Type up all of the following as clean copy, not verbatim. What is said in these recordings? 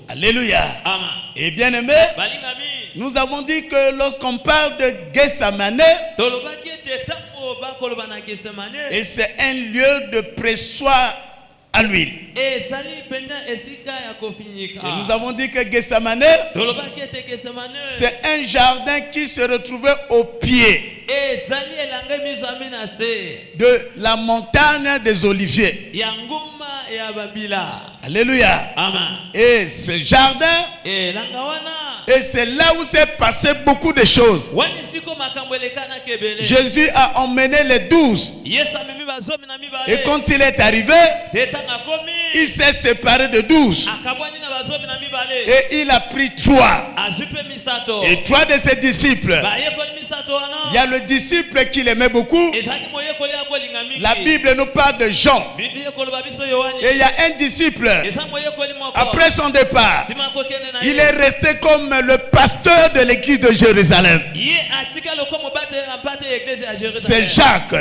Alléluia. Et bien aimé, nous avons dit que lorsqu'on parle de Gethsemane, et c'est un lieu de pressoir à l'huile. Et nous avons dit que Gethsemane, c'est un jardin qui se retrouvait au pied de la montagne des Oliviers. Alléluia. Et ce jardin, et c'est là où s'est passé beaucoup de choses. Jésus a emmené les 12. Et quand il est arrivé, il s'est séparé de 12. Et il a pris 3. Et 3 de ses disciples. Il y a le disciple qu'il aimait beaucoup. La Bible nous parle de Jean. Et il y a un disciple. Après son départ, il est resté comme le pasteur de l'église de Jérusalem. C'est Jacques.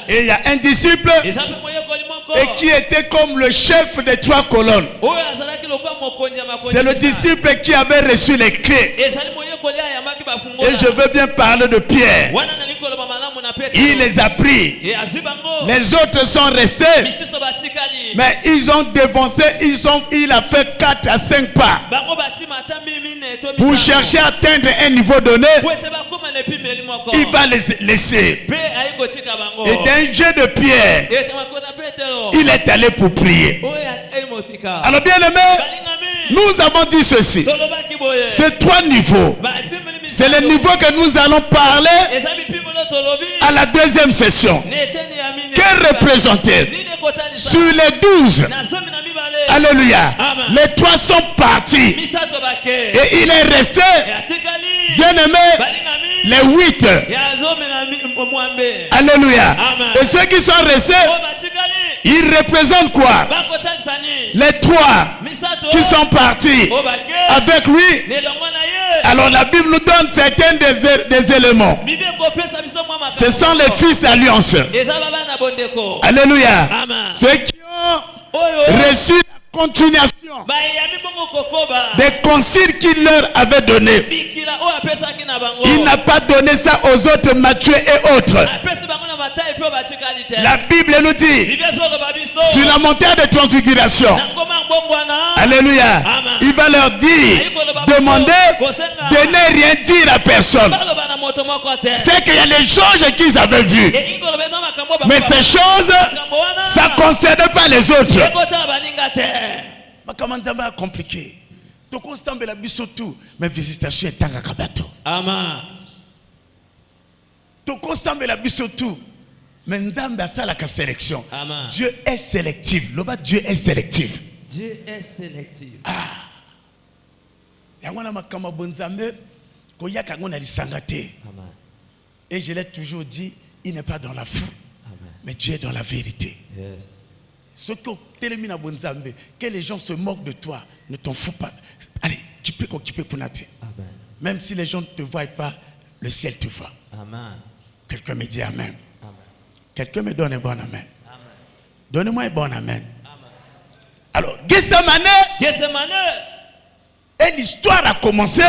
Et il y a un disciple et qui était comme le chef des 3 colonnes. C'est le disciple qui avait reçu les clés. Et je veux bien parler de Pierre. Il les a pris. Les autres sont restés. Mais ils ont dévancé. Il a fait 4 à 5 pas pour chercher à atteindre un niveau donné. Il va les laisser. Et d'un jeu de pierre, il est allé pour prier. Alors bien aimé, nous avons dit ceci. C'est 3 niveaux. C'est le niveau que nous allons parler à la deuxième session. Que représente-t-il? Sur les 12, alléluia, les 3 sont partis. Et il est resté, bien aimé, les 8. Alléluia. Et ceux qui sont restés, ils représentent quoi? Les 3 qui sont partis avec lui. Alors la Bible nous donne certains des éléments. Ce sont les fils d'alliance. Alléluia. Ceux qui ont reçu la continuation des consignes qu'il leur avait donné. Il n'a pas donné ça aux autres, Matthieu et autres. La Bible nous dit, sur la montagne de transfiguration, alléluia, il va leur dire, demandez de ne rien dire à personne. C'est qu'il y a des choses qu'ils avaient vues, mais ces choses, ça ne concerne pas les autres. Comment ça va compliqué? Tu constamment la biso tout, mais visitation est tanga kabato. Amen. Tu constamment la biso tout, mais nzamba ça la sélection. Amen. Dieu est sélectif. Loba Dieu est sélectif. Dieu est sélectif. Ah. Yangona makama bonzambe koya kangona lisangate. Amen. Et je l'ai toujours dit, il n'est pas dans la foule. Amen. Mais Dieu est dans la vérité. Yes. Ce que les gens se moquent de toi, ne t'en fous pas. Allez, tu peux kunate. Même si les gens ne te voient pas, le ciel te voit. Amen. Quelqu'un me dit amen. Amen. Quelqu'un me donne un bon amen. Amen. Donnez-moi un bon amen. Amen. Alors, Gethsemane, et l'histoire a commencé.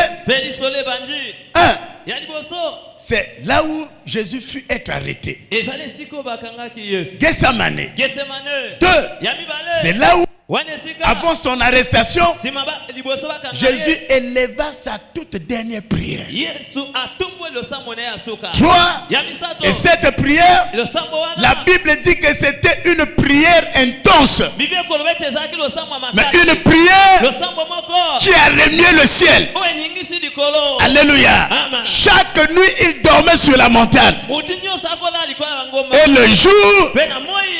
C'est là où Jésus fut être arrêté. Gethsemane. 2. C'est là où, avant son arrestation, Jésus éleva sa toute dernière prière. 3. Et cette prière, la Bible dit que c'était une prière intense. Mais une prière qui a remué le ciel. Alléluia. Chaque nuit, il dormait sur la montagne. Et le jour,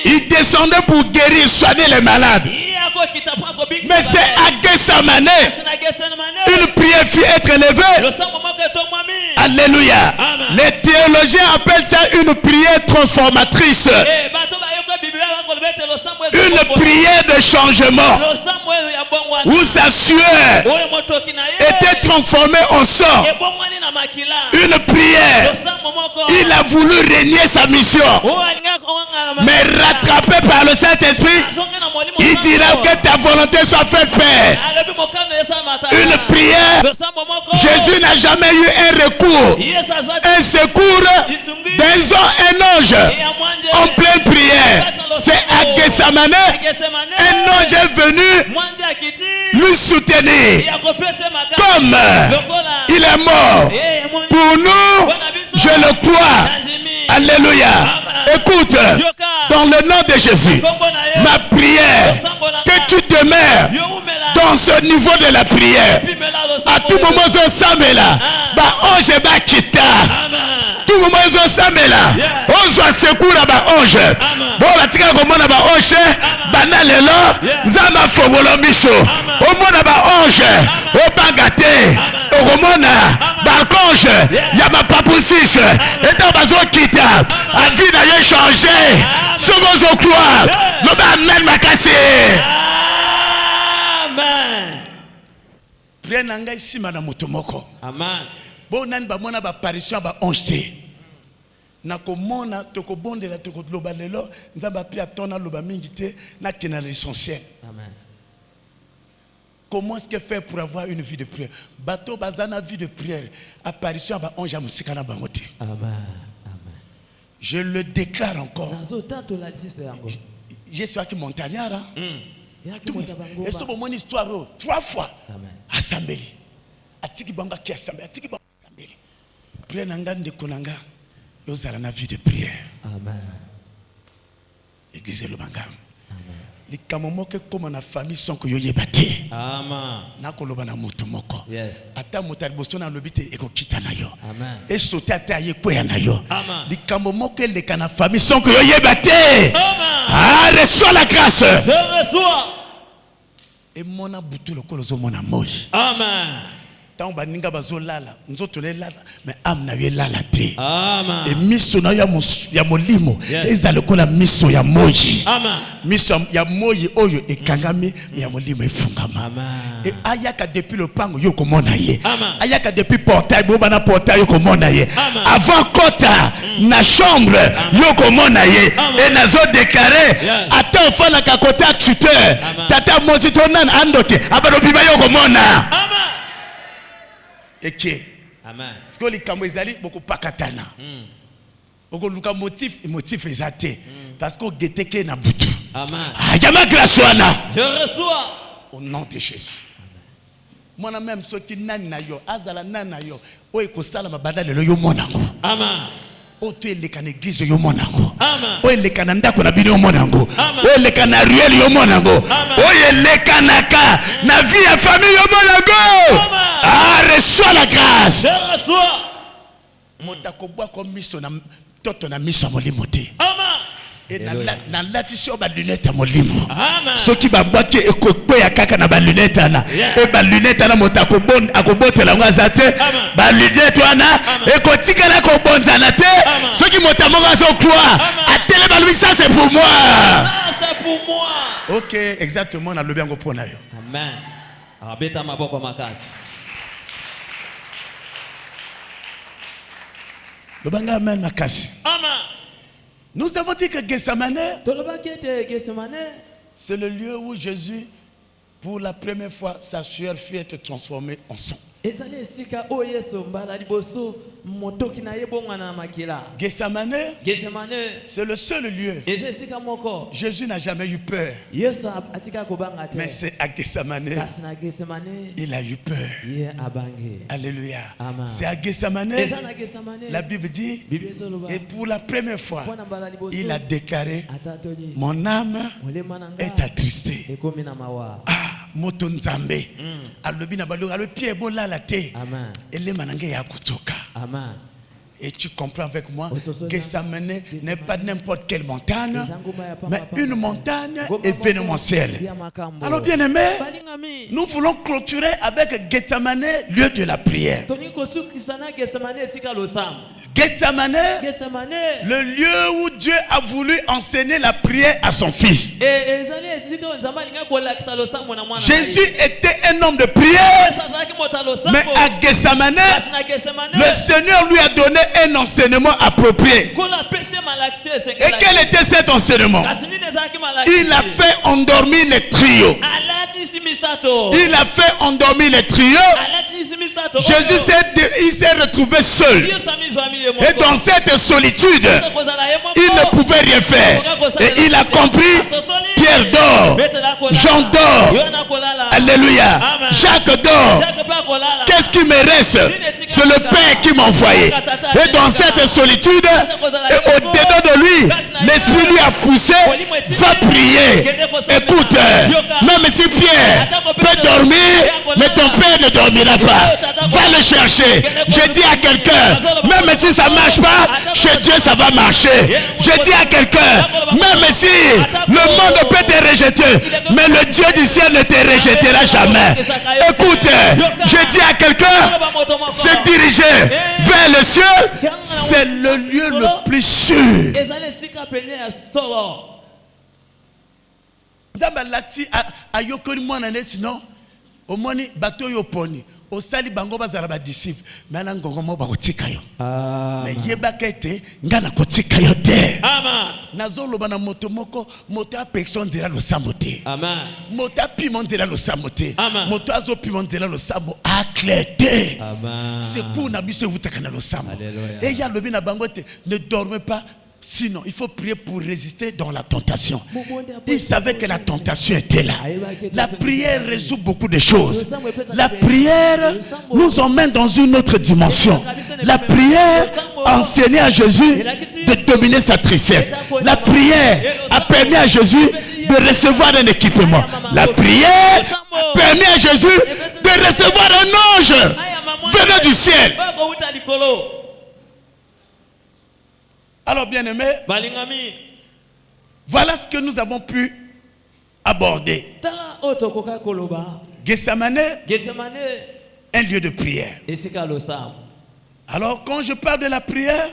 il descendait pour guérir, soigner les malades. Mais c'est à Gethsemane, une prière fut être élevée. Alléluia. Les théologiens appellent ça une prière transformatrice. Une prière de changement. où sa sueur était transformée en sang. Une prière. Il a voulu régner sa mission. Mais rattrapé par le Saint-Esprit, il dira que ta volonté soit faite, Père. Une prière. Jésus n'a jamais eu un recours, un secours un ange en pleine prière. C'est à Gethsemane, un ange est venu lui soutenir. Comme il est mort pour nous, je le crois. Alléluia. Écoute, dans le nom de Jésus, ma prière, que tu demeures dans ce niveau de la prière. À tout moment, je sens là. Ange va quitter. Tout moment, je sens là. On doit secourir à ange. Bon, la tika comme on a ange. Banalelo, zama fobolo miso. Au monde a ange. Au bangate. Au romana. Barconge. Yama papousis. Et dans bazo kita. A vie d'ailleurs changé. Second au croix. L'homme amène ma cassée. Amen. Prière nanga ici madame Motomoko. Amen. Bon nan ba mona ba apparition ba ange. Na komona toko bondela toko loba lelo nzamba pia tona loba mingi te na kena l'essentiel. Amen. Comment est-ce qu'il fait pour avoir une vie de prière? Bateau bazana vie de prière. Apparition ba ange a musikana bangote. Amen. Amen. Je le déclare encore. Je suis qui montagnard. Est-ce que mon histoire 3 fois? Amen. Assemblée. Atiki banga ki assemblée. Atiki banga assemblée. Prière nanga de konanga. Yozala na vie de prière. Amen. Église le banga. Amen. Les kamomoke comme na famille sont que yoyebate. Amen. Na koloba na moto moko. Yes. Ata motarboso na lobite eko kita na yo. Amen. Et sauter ata yekwe na yo. Amen. Les kamomoke les kana famille sont que yoyebate. Amen. Ah, reçois la grâce. Je reçois. Et mon aboutou le kolozo mon amour. Amen. Tant baninga bazolala, nzoto le lala, mais amna ye lala te. Amen. Et miso na ya molimo, ezale kola miso ya moyi. Amen. Miso ya moyi oyo ekangami, mais ya molimo efungama. Amen. Et ayaka depuis le pango yo komona ye. Amen. Ayaka depuis portail, bo bana portail yo komona ye. Avant kota na chambre yo komona ye. Et nazo déclaré, ata fana ka kota tuteur. Tata mozito nan andoke, abalo biba yo komona. Amen. Et qui? Amen. Parce que les camons ezali beaucoup pakatana. Oko luka motif ezate. Parce que geteke na butu. Amen. Ayama grâce wana. Je reçois au nom de Jésus. Moi même ceux qui nani na yo, azala nana yo, o ekosala mabada lelo yo monango. Amen. O tu eleka na église yo monango. Amen. O eleka na ndako na bino monango. O eleka na ruelle yo monango. O eleka na ka na vie ya famille yo monango. Amen. Ah, reçois la grâce. Je reçois. Motako boa comme miso na toto na miso molimo te. Amen. Et na latissio ba lunette molimo. Amen. Ce qui ba boa ke ekokpe ya kaka na ba lunette na. Et ba lunette na motako bon akobotela ngazate. Ba lunette wana ekotika na ko bonzana te. Ce qui motamo ngazo croire. Atele ba lui ça c'est pour moi. Ça c'est pour moi. OK, exactement na lobi ngo pona yo. Amen. Abeta maboko makasi. Le banga amen makasi. Amen. Nous avons dit que Gethsemane, c'est le lieu où Jésus, pour la première fois, sa sueur fut être transformée en sang. Gethsemane, c'est le seul lieu. Jésus n'a jamais eu peur. Mais c'est à Gethsemane, il a eu peur. Alléluia. C'est à Gethsemane, la Bible dit, et pour la première fois, il a déclaré, mon âme est attristée. Moto nzambe alobi na balonga le pied bola la te. Amen. Ele manange ya kutoka. Amen. Et tu comprends avec moi, Gethsemane n'est pas n'importe quelle montagne, mais une montagne événementielle. Alors bien aimé, nous voulons clôturer avec Gethsemane, lieu de la prière. Gethsemane, le lieu où Dieu a voulu enseigner la prière à son fils. Jésus était un homme de prière, mais à Gethsemane, le Seigneur lui a donné un enseignement approprié. Et quel était cet enseignement? Il a fait endormir les trios. Il a fait endormir les trios. Jésus s'est retrouvé seul. Et dans cette solitude, il ne pouvait rien faire. Et il a compris, Pierre dort, Jean dort, alléluia, Jacques dort. Qu'est-ce qui me reste? C'est le Père qui m'a envoyé. Et dans cette solitude, et au-dedans de lui, l'Esprit lui a poussé, va prier. Écoute, même si Pierre peut dormir, mais ton Père ne dormira pas. Va le chercher. Je dis à quelqu'un, même si ça ne marche pas, chez Dieu ça va marcher. Je dis à quelqu'un, même si le monde peut te rejeter, mais le Dieu du ciel ne te rejettera jamais. Écoute, je dis à quelqu'un, se diriger vers le ciel, c'est le lieu le plus sûr. Au moins, bateau yo poni. Au sali bango bazala ba disciple. Mais na ngongo mo ba kotika yo. Mais yeba kete ngana kotika yo te. Amen. Nazolo bana moto moko moto a personne dira lo samote. Amen. Moto a piment dira lo samote. Amen. Moto azo piment dira lo samo aclété. Amen. C'est pour na biso vutaka na lo samo. Et ya lobi na bango te ne dormez pas. Sinon, il faut prier pour résister dans la tentation. Il savait que la tentation était là. La prière résout beaucoup de choses. La prière nous emmène dans une autre dimension. La prière a enseigné à Jésus de dominer sa tristesse. La prière a permis à Jésus de recevoir un équipement. La prière a permis à Jésus de recevoir un ange venant du ciel. Alors, bien-aimés, voilà ce que nous avons pu aborder. Gethsemane, un lieu de prière. Alors, quand je parle de la prière,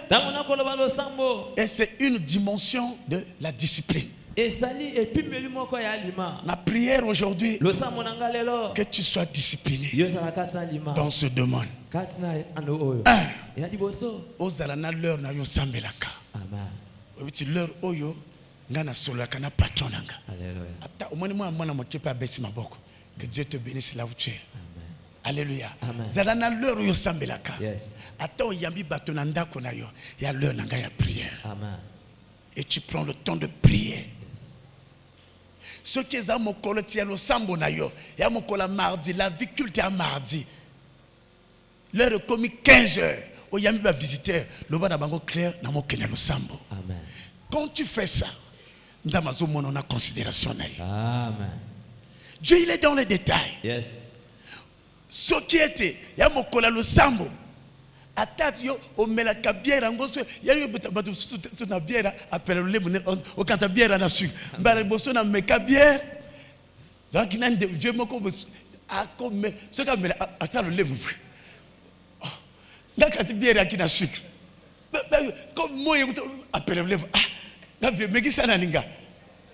c'est une dimension de la discipline. Ma prière aujourd'hui, que tu sois discipliné dans ce domaine. Ozalana l'heure na yo sambelaka. Amen. Obiti l'heure oyo ngana solaka na patron nanga. Alléluia. Ata omoni mwana mokepa besi maboko. Que Dieu te bénisse là où tu es. Amen. Alléluia. Zalana l'heure oyo sambelaka. Yes. Ata oyambi bato na ndako na yo, ya l'heure nanga ya prière. Amen. Et tu prends le temps de prier. Ce qui est à mon col tia lo sambo na yo, ya mon col mardi, la vie culte à mardi. L'heure est commis 15 heures. Au yami va visiter le bas d'Abango clair dans mon kenelo sambo. Amen. Quand tu fais ça, nous avons mon considération. Amen. Dieu il est dans les détails. Yes. Ce qui était, il y a mon kolalo sambo. Attaque yo au melaka bière ngoso ya yo batu na bière appelle le monde au kanta bière na sucre. Mbala boso na meka bière. Donc il y a des vieux moko a comme ce qu'a mela attends le lait. Quand tu bière qui n'a sucre, comme moi, appelle-le. Ah, mais qui ça n'a ninga?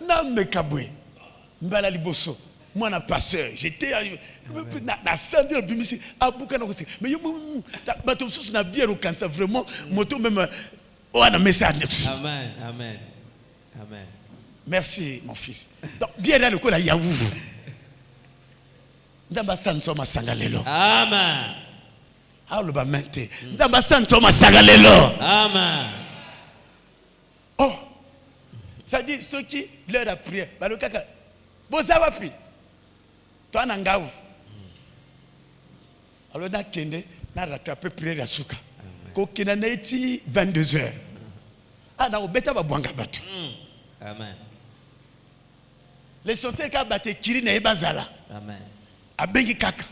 Na me kaboué. Mbala liboso. Moi, na pasteur. J'étais na sandé le bimisi. Abouka na aussi. Mais yo, bateau sous na bière au cancer vraiment. Moto même. Oh, na message. Amen, amen, amen. Merci, mon fils. Donc, bière là le coup la yaouvou. Ndamba sanso masangalelo. Amen. Amen. Oh, ça dit ceux qui leur a prié. Bozawapi. Toi nangaou. Alors na kende na rattraper prière ya suka. Ko kina neti 22h. Ah na obeta ba bwanga batu. Amen. Les sorciers ka baté kiri na ebazala. Amen. Abengi kaka.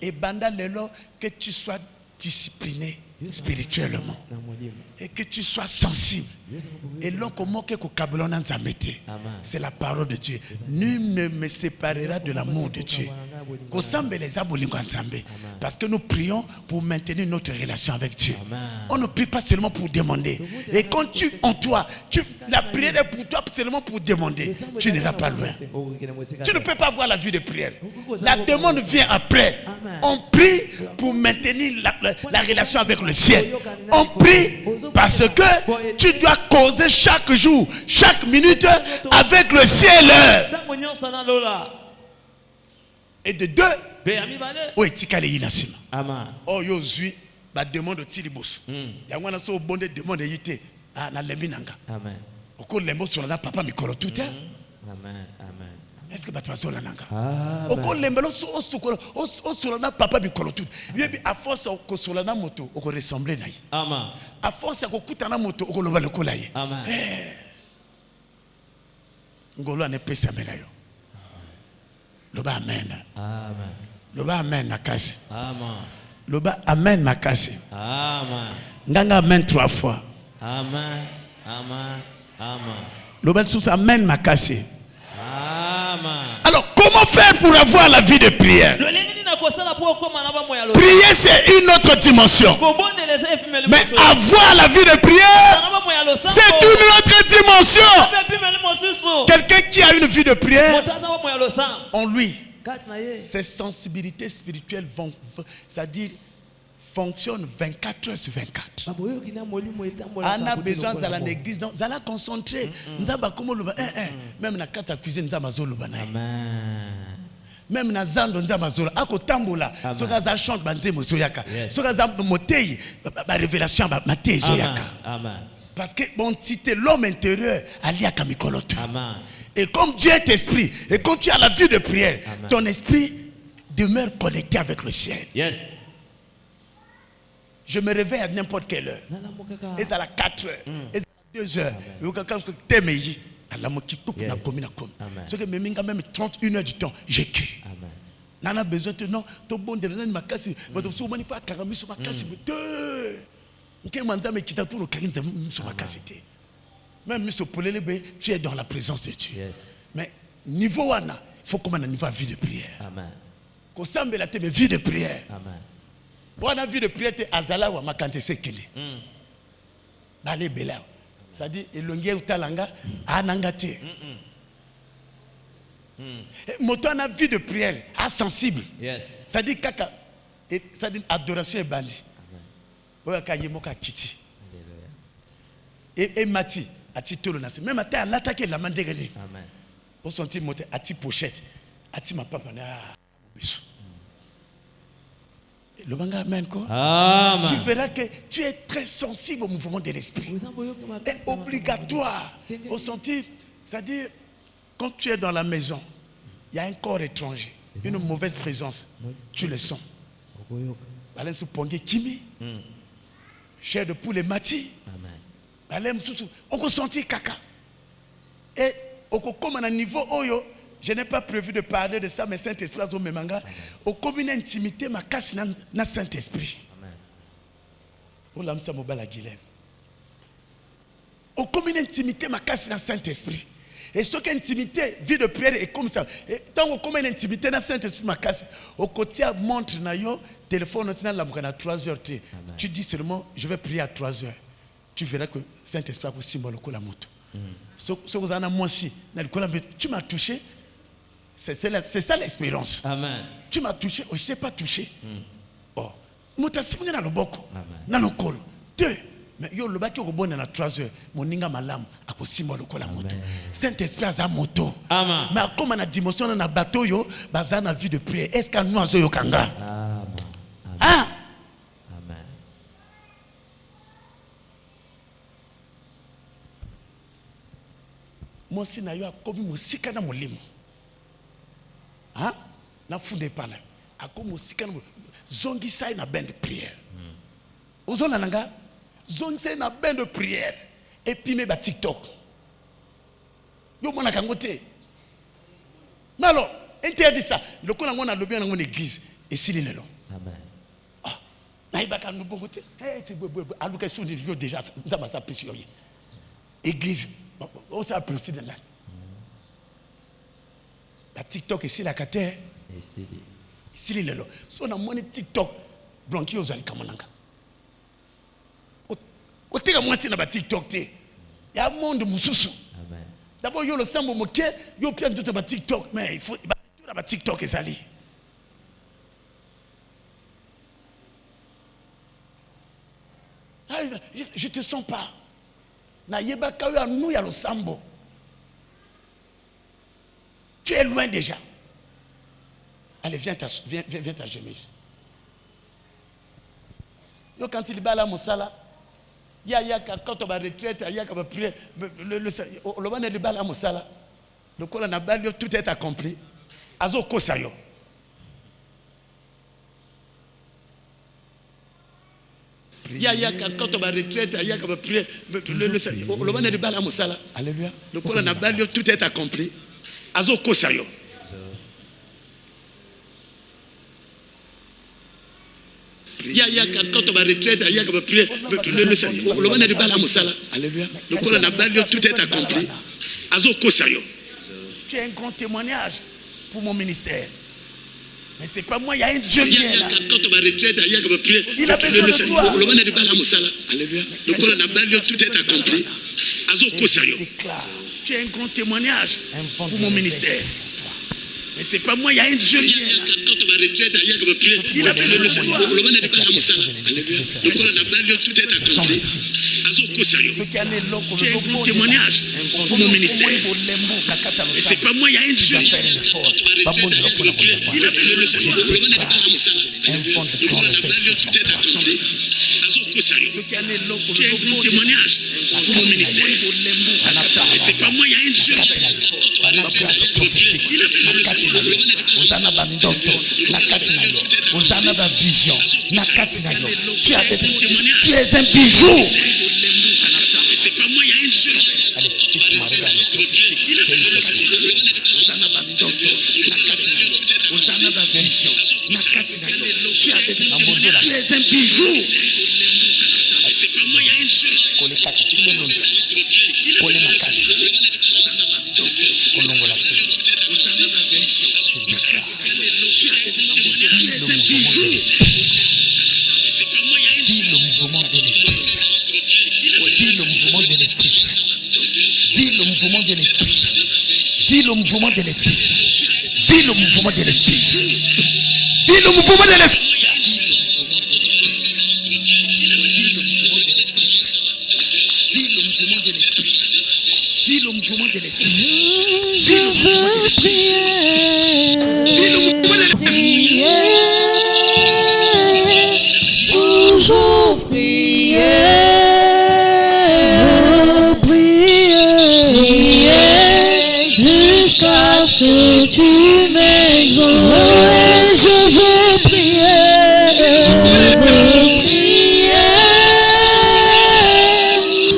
Et banda lelo que tu sois discipliné spirituellement. Et que tu sois sensible. Et l'on comment que c'est la parole de Dieu. Nul ne me séparera de l'amour de Dieu. Parce que nous prions pour maintenir notre relation avec Dieu. On ne prie pas seulement pour demander. Et quand la prière est pour toi seulement pour demander, tu n'iras pas loin. Tu ne peux pas avoir la vie de prière. La demande vient après. On prie pour maintenir la relation avec le ciel. On prie parce que tu dois causer chaque jour, chaque minute avec le ciel. Et de deux, oh yo zui ba demande tilibos. Ya wana so bonde demande yité na lembi nanga. Amen. Oko lembo sur la papa mikolo tout. Amen. Amen. Est-ce que tu vas sur la nanga? Oko lembelo so sur la papa mikolo tout. Yebi a force ko sur la moto oko ressembler na yi. Amen. A force ko kuta na moto oko loba lokola yi. Amen. Ngolo ane pesa mena yo. Loba amen. Amen. Loba amen nakasi. Amen. Loba amen nakasi. Amen. Nganga amen 3 fois. Amen. Amen. Amen. Loba sous amen makasi. Amen. Alors comment faire pour avoir la vie de prière? Prier c'est une autre dimension. Mais avoir la vie de prière c'est une autre dimension. Quelqu'un qui a une vie de prière en lui, ses sensibilités spirituelles vont, c'est-à-dire fonctionnent 24 heures sur 24. On a besoin de l'église, donc ça la concentrer. Même dans la cuisine, même dans zando nzamazolo akotambola soka za chante banze mozoyaka soka za motei ba révélation ba matei zoyaka. Amen. Parce que bon cité l'homme intérieur aliaka mikolo tu. Amen. Et comme Dieu est esprit et quand tu as la vie de prière, amen, ton esprit demeure connecté avec le ciel. Yes. Je me réveille à n'importe quelle heure. Et c'est à 4 heures, et c'est à 2 heures. Ce que même 31 heures du temps, j'écris. Nana besoin de non, to bon de la makasi, mais to souvent il faut carami sur makasi deux. Nké manza me kita pour le karinza sur makasi. Même monsieur Polelebe, tu es dans la présence de Dieu. Mais niveau wana, il faut qu'on ait un niveau de vie de prière. Amen. Qu'on semble la tête vie de prière. Amen. Bon la vie de prière te azala wa makante sekeli. Balé bela. C'est-à-dire, elongie utalanga anangate. Moto a vie de prière, insensible. Yes. C'est-à-dire kaka, c'est-à-dire adoration et bandi. Oya kayemoka kiti. Et mati ati tolo nasi. Même ata l'attaquer la mandegeli. Amen. Au senti moté ati pochette, ati ma papa na beso. Le banga amen quoi. Amen. Tu verras que tu es très sensible au mouvement de l'esprit. C'est obligatoire. Au senti, c'est-à-dire quand tu es dans la maison, il y a un corps étranger, une mauvaise présence. Tu le sens. Balem sou pongé kimi. Chair de poule mati. Amen. Balem sou on peut sentir caca. Et comme à un niveau oyo. Je n'ai pas prévu de parler de ça, mais Saint-Esprit a dit au commun intimité, ma casse na Saint-Esprit. Au commun intimité, ma casse na Saint-Esprit. Et ce qu'intimité, vie de prière est comme ça. Et tant au commun intimité, na Saint-Esprit, ma casse, au côté montre na yo, téléphone, à 3 heures. Tu dis seulement, je vais prier à 3 heures. Tu verras que Saint-Esprit a un symbole au la moto. Tu m'as touché. C'est ça l'espérance. Amen. Tu m'as touché, je ne t'ai pas touché. Oh, je na loboko, na lokolo. Mais yo le baki robon na 3 heures, moninga malamu akosima lokola moto. Saint-Esprit a za moto. Amen. Mais comme na dimension na bateau yo, baza na vie de prière. Est-ce que nous azo yo kanga? Amen. Ah. Amen. Moi si na yo akomi musika na molimo. Hein? Na funde pana. Akomo sikana zongi sai na bain de prière. Ozona nanga zongi sai na bain de prière et puis me ba TikTok. Yo mona kangote. Mais alors, interdit ça. Le ko na ngona lobi na ngona église et si lelo. Amen. Ah, Église, on s'est apprécié de là. La TikTok ici, la terre. Ici, il est là. Si on a monnaie TikTok, blanqui aux alikamananga. Au terme, moi, c'est dans TikTok. Il y a un monde moussou. D'abord, il y a le sambo moké, il y a plein de tout dans TikTok, mais il faut tout dans TikTok et ça lit. Je te sens pas. Na yeba kawe anu ya lo sambo. Tu es loin déjà. Allez, viens ta chemise. Yo quand il bat la mosala, ya quand on va retraite, ya quand on va prier, le ban il bat la mosala. Le col na bal tout est accompli. Azo kosa yo. Quand on va retraite, il y a quand on va prier, le ban est de la mosala. Alléluia. Le col na bal tout est accompli. Azo kosa yo. Quand on va retraite, il y a quand on va prier, le ban est de la mosala. Alléluia. Le col na bal tout est accompli. Azo kosa yo. Tu as un grand témoignage pour mon ministère. Mais c'est pas moi, il y a un Dieu qui est là. Quand on va retraite, il y a quand on va prier, il a besoin de toi. Le ban est de la mosala. Alléluia. Le col na bal tout est accompli. Azo kosa yo. Tu as un grand témoignage pour mon ministère. Mais c'est pas moi, il y a un Dieu qui est là. Quand on va retraite, il y a quand on va prier, il a besoin de toi. Le ban est de la mosala. Alléluia. Le col na bal tout est accompli. Azo kosa yo. Tu as un grand témoignage pour mon ministère. Mais c'est pas moi, il y a un Dieu qui est là. Quand on va retraite, il a besoin de toi. Le ban est de la mosala. Le col na bal tout est accompli. Azo kosa yo. Tu as un grand témoignage pour mon ministère. Mais c'est pas moi, il y a un Dieu qui est là. Osana bandoto na kati na yo, osana ba vision na kati na yo. Tu es un bijou. C'est pas moi, il y a un Dieu. Allez, fixe-moi, regarde, prophétique. Osana bandoto na kati na yo, osana ba vision na kati na yo. Tu es un bijou. C'est pas moi, il y a un Dieu. Kole kaka sile nondo. Kole makashi. Kolongo la tu es un bijou. Vis le mouvement de l'Esprit Saint. Vis le mouvement de l'Esprit Saint. Vis le mouvement de l'Esprit Saint. Vis le mouvement de l'Esprit Saint. Vis le mouvement de l'Esprit Saint. Vis le mouvement de l'Esprit Saint. Vis le mouvement de l'Esprit Saint. Je veux prier. Vis le mouvement de l'Esprit Saint. Toujours prier. Prier jusqu'à ce que tu m'exauces. Je veux prier.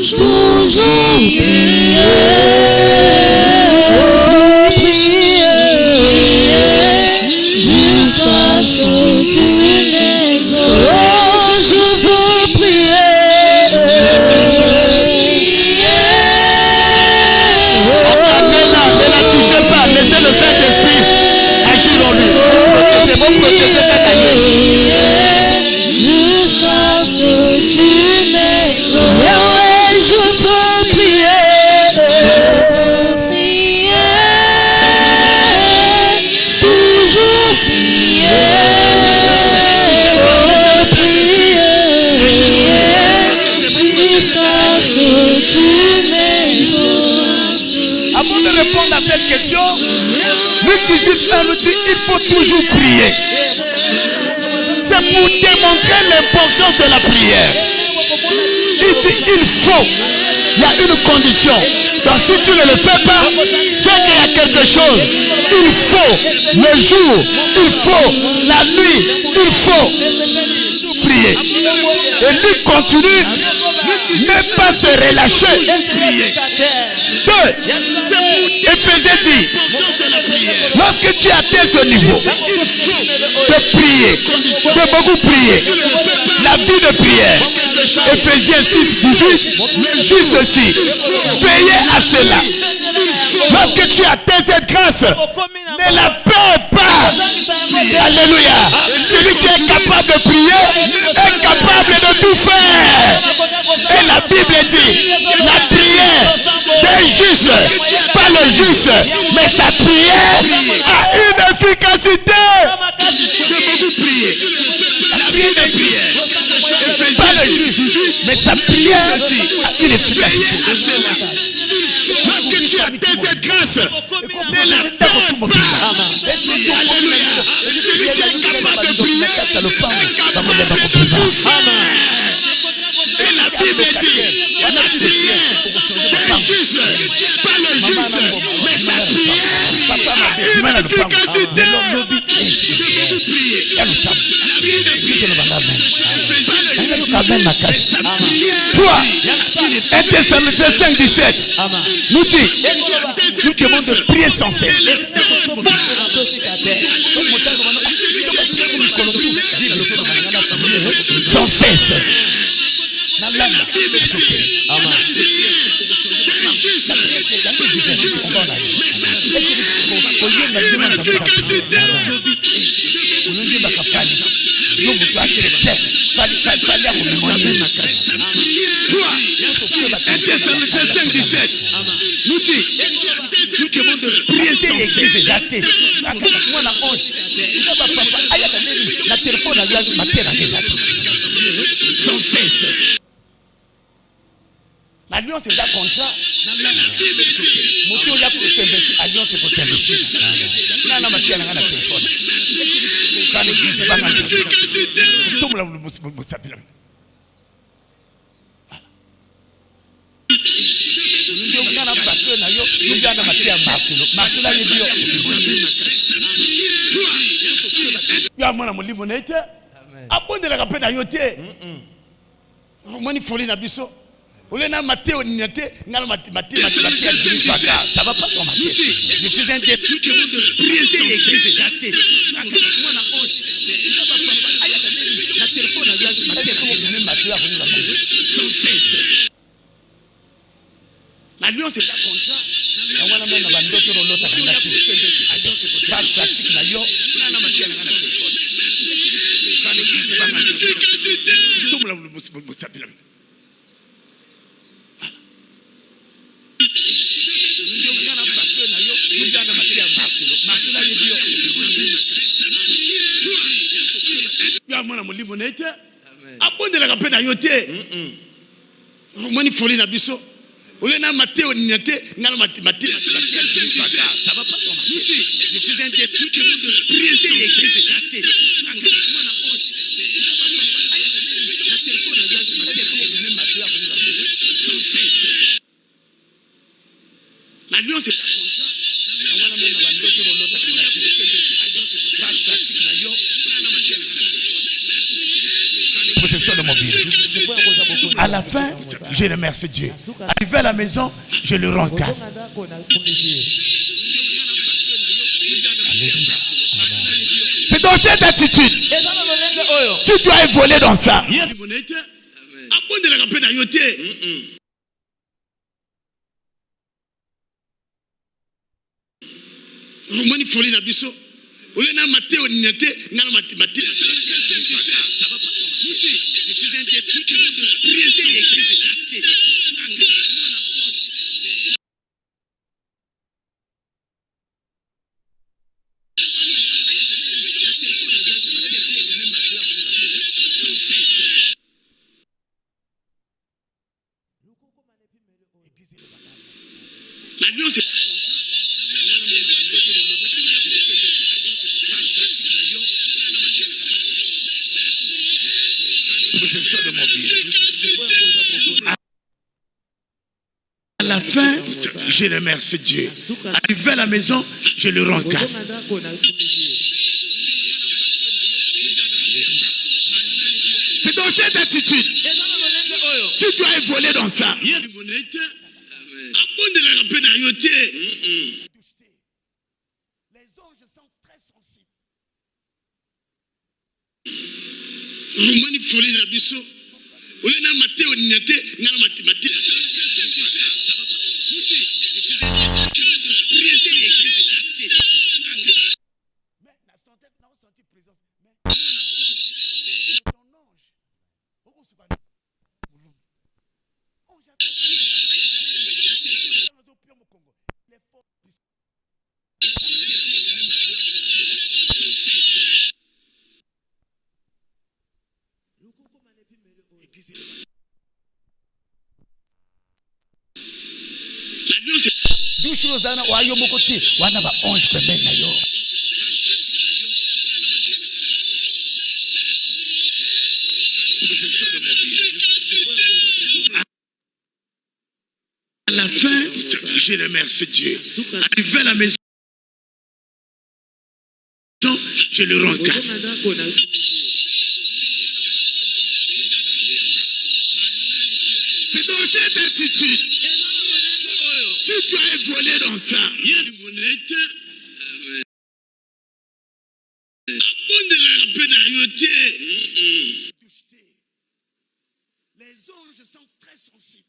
Je veux prier. Toujours prier. Laissez le Saint-Esprit agir en lui. Protégez ta taille. Jusqu'à ce que tu m'exauces. Je peux prier. Prier. Toujours prier. Jusqu'à ce que tu m'exauces. Avant de répondre à cette question, Luc 18:1 nous dit il faut toujours prier. C'est pour démontrer l'importance de la prière. Il dit il faut. Il y a une condition. Donc si tu ne le fais pas, c'est qu'il y a quelque chose. Il faut le jour, il faut la nuit, il faut prier. Et lui continue, ne pas se relâcher. 2. Éphésiens dit, lorsque tu atteins ce niveau de prier, de beaucoup prier, la vie de prière, Éphésiens 6, 18, dit ceci, veillez à cela. Lorsque tu atteins cette grâce, ne la perds pas. Alléluia. Celui qui est capable de prier est capable de tout faire. Et la Bible dit, la prière d'un juste, pas le juste, mais sa prière a une efficacité. La prière de prière, pas le juste, mais sa prière a une efficacité. Lorsque tu atteins cette grâce, ne la perds pas. Alléluia. Celui qui est capable de prier est capable de tout faire. Et la Bible dit, la prière d'un juste, pas le juste, mais sa prière a une efficacité. Toi, 1 Thessaloniciens 5, 17, nous dit, nous demandons de prier sans cesse. Sans cesse. Sans cesse. L'alliance est un contrat. Moto ya pour s'investir, alliance pour s'investir. Nana machia na ngana téléphone. Quand l'église va dans tout le monde s'appelle. Voilà. Nous ngana pasteur na yo, nous ngana machia Marcelo. Marcelo a dit yo ya mona molimo na ete. Abondela ka pe na yo te. Moni folie na biso. Olena Matthieu Ninate, ngala Matthieu ça va pas dans ma tête. Je suis un des plus qui prier sans cesse. La téléphone sans cesse. L'alliance est un contrat. On a même un bandoto dans l'autre pratique na yo na machia na téléphone. Quand l'église va dans tout le monde s'appelle. Mwana molimo na ete abondela ka pe na yo te moni folie na biso olena Matthieu Ninate ngala Matthieu ça va pas dans ma tête. Je suis un des plus qui prier sans cesse. La téléphone sans cesse. L'alliance est un contrat. On a même un bandoto dans l'autre pratique na yo na machia na téléphone. Possession de mon bien. À la fin, je remercie Dieu. Arrivé à la maison, je le rends grâce. C'est dans cette attitude. Tu dois évoluer dans ça. Romani folie na biso. Olena Matthieu Ninate ngala Matthieu ça va pas dans ma tête. Je suis un des plus qui prier sans cesse. L'alliance est de mon bien. À la fin, je remercie Dieu. Arrivé à la maison, je le rends grâce. C'est dans cette attitude. Tu dois évoluer dans ça. Les anges sont très sensibles. Mais la santé n'a pas senti présence. Mais ton ange, beaucoup se passe. Les forces dushurozana wayo mokoti wana ba ange pembeni na yo. À la fin, je remercie Dieu. Arrivé à la maison, je le rends grâce. C'est dans cette attitude. Tu dois évoluer dans ça. Les anges sont très sensibles.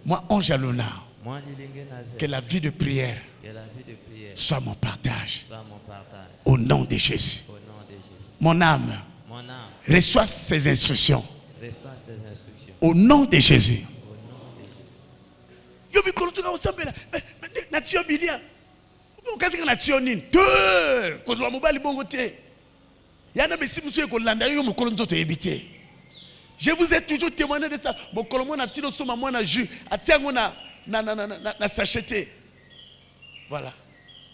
Moi, ange Aluna, que la vie de prière soit mon partage. Au nom de Jésus. Mon âme reçoit ces instructions. Au nom de Jésus. Je vous ai toujours témoigné de ça. Mon colombo na tino soma moi na jus. Atiango na sachete. Voilà.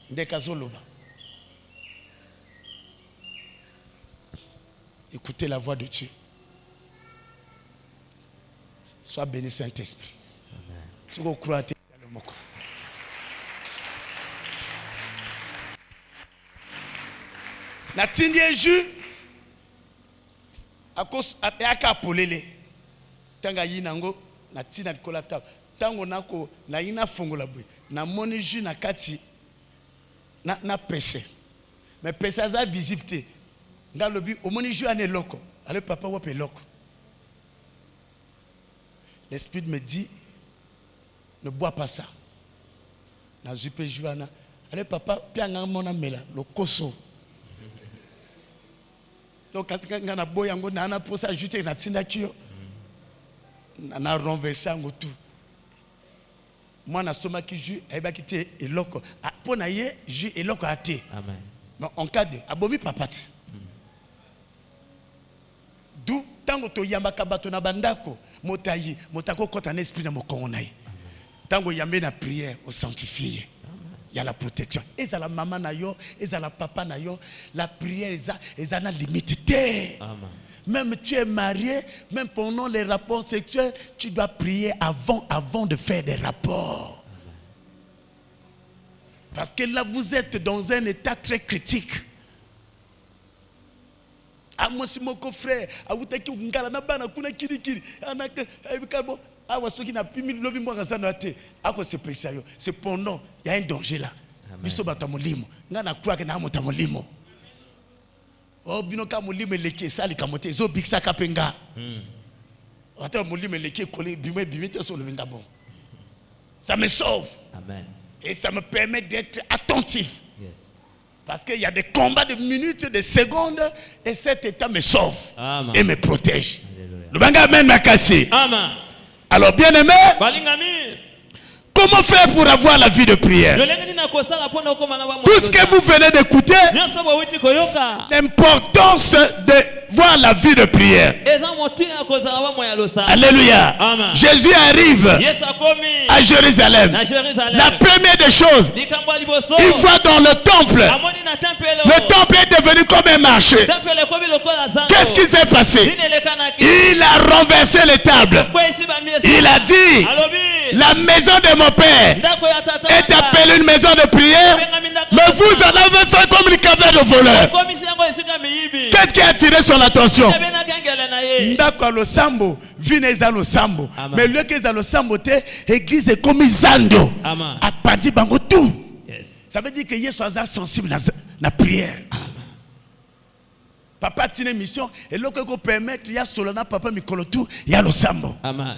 Ndekazoloba. Écoutez la voix de Dieu. Sois béni Saint-Esprit. Si vous croyez dans le moko. Na tindie jus. Akos aka polele tanga yinango na tina kolata tango nako na yina fongola boy na moni ju na kati na pese mais pese za visibilité ngalobi o moni ju ane loko ale papa wape loko. L'esprit me dit ne bois pas ça na jupe juana ale papa pianga mona mela lokoso. Donc quand on a beau yango na pour ça ajouter na tinda kio na renverser ngo tout. Moi na soma ki ju e ba kité eloko pour na ye ju eloko até. Amen. Mais en cas de abomi papati. D'où tango to yambaka bato na bandako motayi motako kota na esprit na mokongo na ye. Tango yambe na prière au sanctifié. Il y a la protection. Et ça la maman na yo, et ça la papa na yo, la prière ils ont limité. Même tu es marié, même pendant les rapports sexuels, tu dois prier avant de faire des rapports. Amen. Parce que là vous êtes dans un état très critique. Ah moi si mon frère, ah vous t'es ngala na bana kuna kiri anaka ebikabo. Cependant, il y a un danger là. Ça me sauve. Amen. Et ça me permet d'être attentif. Yes. Parce qu'il y a des combats de minutes, de secondes, et cet état me sauve. Amen. Et me protège. Amen. Alors bien aimé, comment faire pour avoir la vie de prière? Tout ce que vous venez d'écouter, l'importance de avoir la vie de prière. Alléluia. Amen. Jésus arrive à Jérusalem. La première des choses, il voit dans le temple. Le temple est devenu comme un marché. Qu'est-ce qui s'est passé? Il a renversé les tables. Il a dit, la maison de mon père est appelée une maison de prière, mais vous en avez fait comme une caverne de voleurs. Qu'est-ce qui a attiré son attention? Ndako lo sambo, vine eza lo sambo. Mais le que eza lo sambo te, église est comme Zando. A pandi bango tout. Ça veut dire que Yesu est sensible à la prière. Papa tine mission et le que permettre ya solana papa mikolo tout, ya lo sambo. Amen.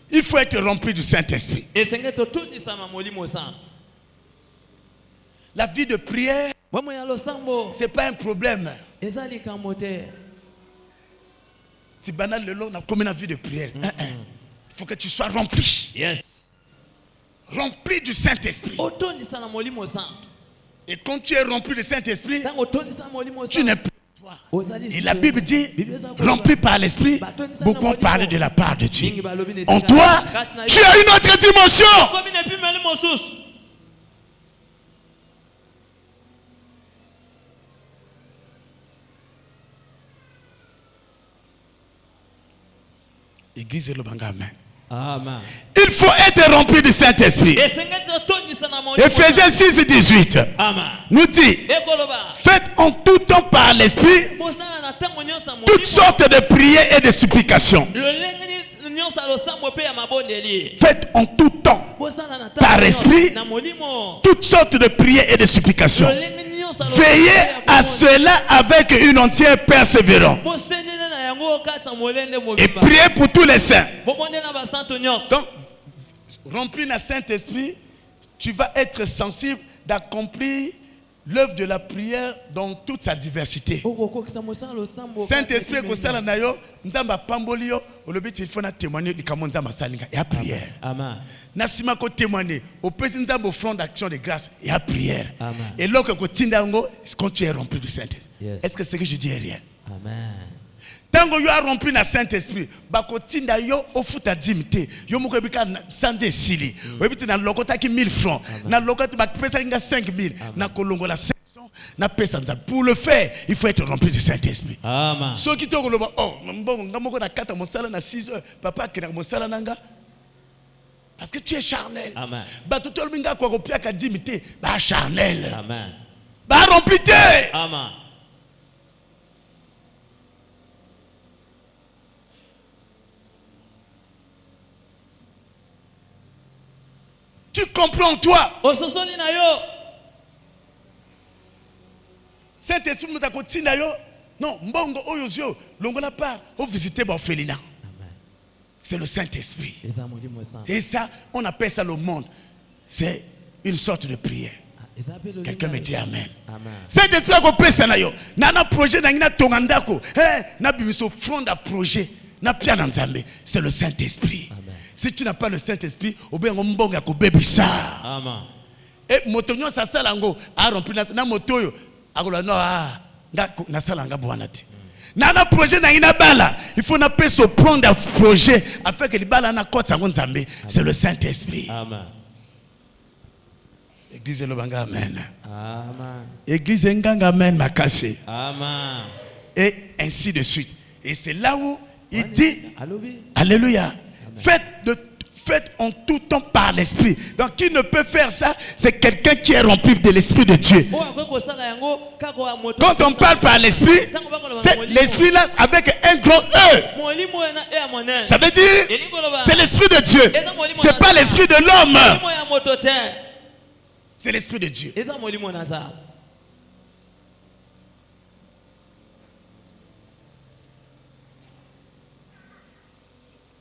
Il faut être rempli du Saint-Esprit. La vie de prière, ce n'est pas un problème. C'est banal le long, comme une vie de prière. Il faut que tu sois rempli. Yes. Rempli du Saint-Esprit. Et quand tu es rempli du Saint-Esprit, tu n'es plus toi. Et la Bible dit, rempli par l'Esprit, beaucoup ont parlé de la part de Dieu. En toi, tu as une autre dimension. Église le banga, amen. Amen. Il faut être rempli du Saint-Esprit. Éphésiens 6 et 18 nous dit, faites en tout temps par l'Esprit toutes sortes de prières et de supplications. Faites en tout temps par l'Esprit toutes sortes de prières et de supplications. Veillez à cela avec une entière persévérance. Et priez pour tous les saints. Donc, rempli d'un Saint-Esprit, tu vas être sensible d'accomplir l'œuvre de la prière dans toute sa diversité. Saint-Esprit, il faut témoigner et à prière. Nasima ko témoigner au président au front d'action de grâce et à prière. Et là quand tu es rempli du Saint-Esprit. Est-ce que ce que je dis est réel? Amen. Tant que tu as rempli le Saint-Esprit, bakotinda yo ofuta dimite yo moko bika sanje sili obiti na lokota ki 1000 francs na lokota bakpesa kinga 5000 na kolongola 500 na pesa nza. Pour le faire, il faut être rempli du Saint-Esprit. Amen. So ki to koloba oh mbongo ngamoko na kata mosala na 6 heures papa kina mosala nanga parce que tu es charnel. Amen. Ba to tolminga ko kopia ka dimite ba charnel. Amen. Ba remplité. Amen. Tu comprends toi. Saint-Esprit m'a dit non, mbongo oyozio longola part au visiter l'orphelinat. C'est le Saint-Esprit. Et ça, on appelle ça le monde. C'est une sorte de prière. Quelqu'un me dit amen. Saint-Esprit a compris ça na yo. Nana projet na ngina tongandako. Na bimiso front da projet. Na pia na nzambe. C'est le Saint-Esprit. Si tu n'as pas le Saint-Esprit, obéis ko bebisa. Amen. Et motonyo sa salango a rempli na motoyo. Agola no na salanga boanati. Nana projet na ina bala, il faut na pe so prendre projet afin que le bala na kota ngo nzambe. C'est le Saint-Esprit. Amen. Église le banga amen. Amen. Église nganga amen makase. Amen. Et ainsi de suite. Et c'est là où il dit alléluia. Faites en tout temps par l'Esprit. Donc qui ne peut faire ça, c'est quelqu'un qui est rempli de l'Esprit de Dieu. Quand on parle par l'Esprit, c'est l'Esprit là avec un grand E. Ça veut dire, c'est l'Esprit de Dieu. C'est pas l'Esprit de l'homme. C'est l'Esprit de Dieu.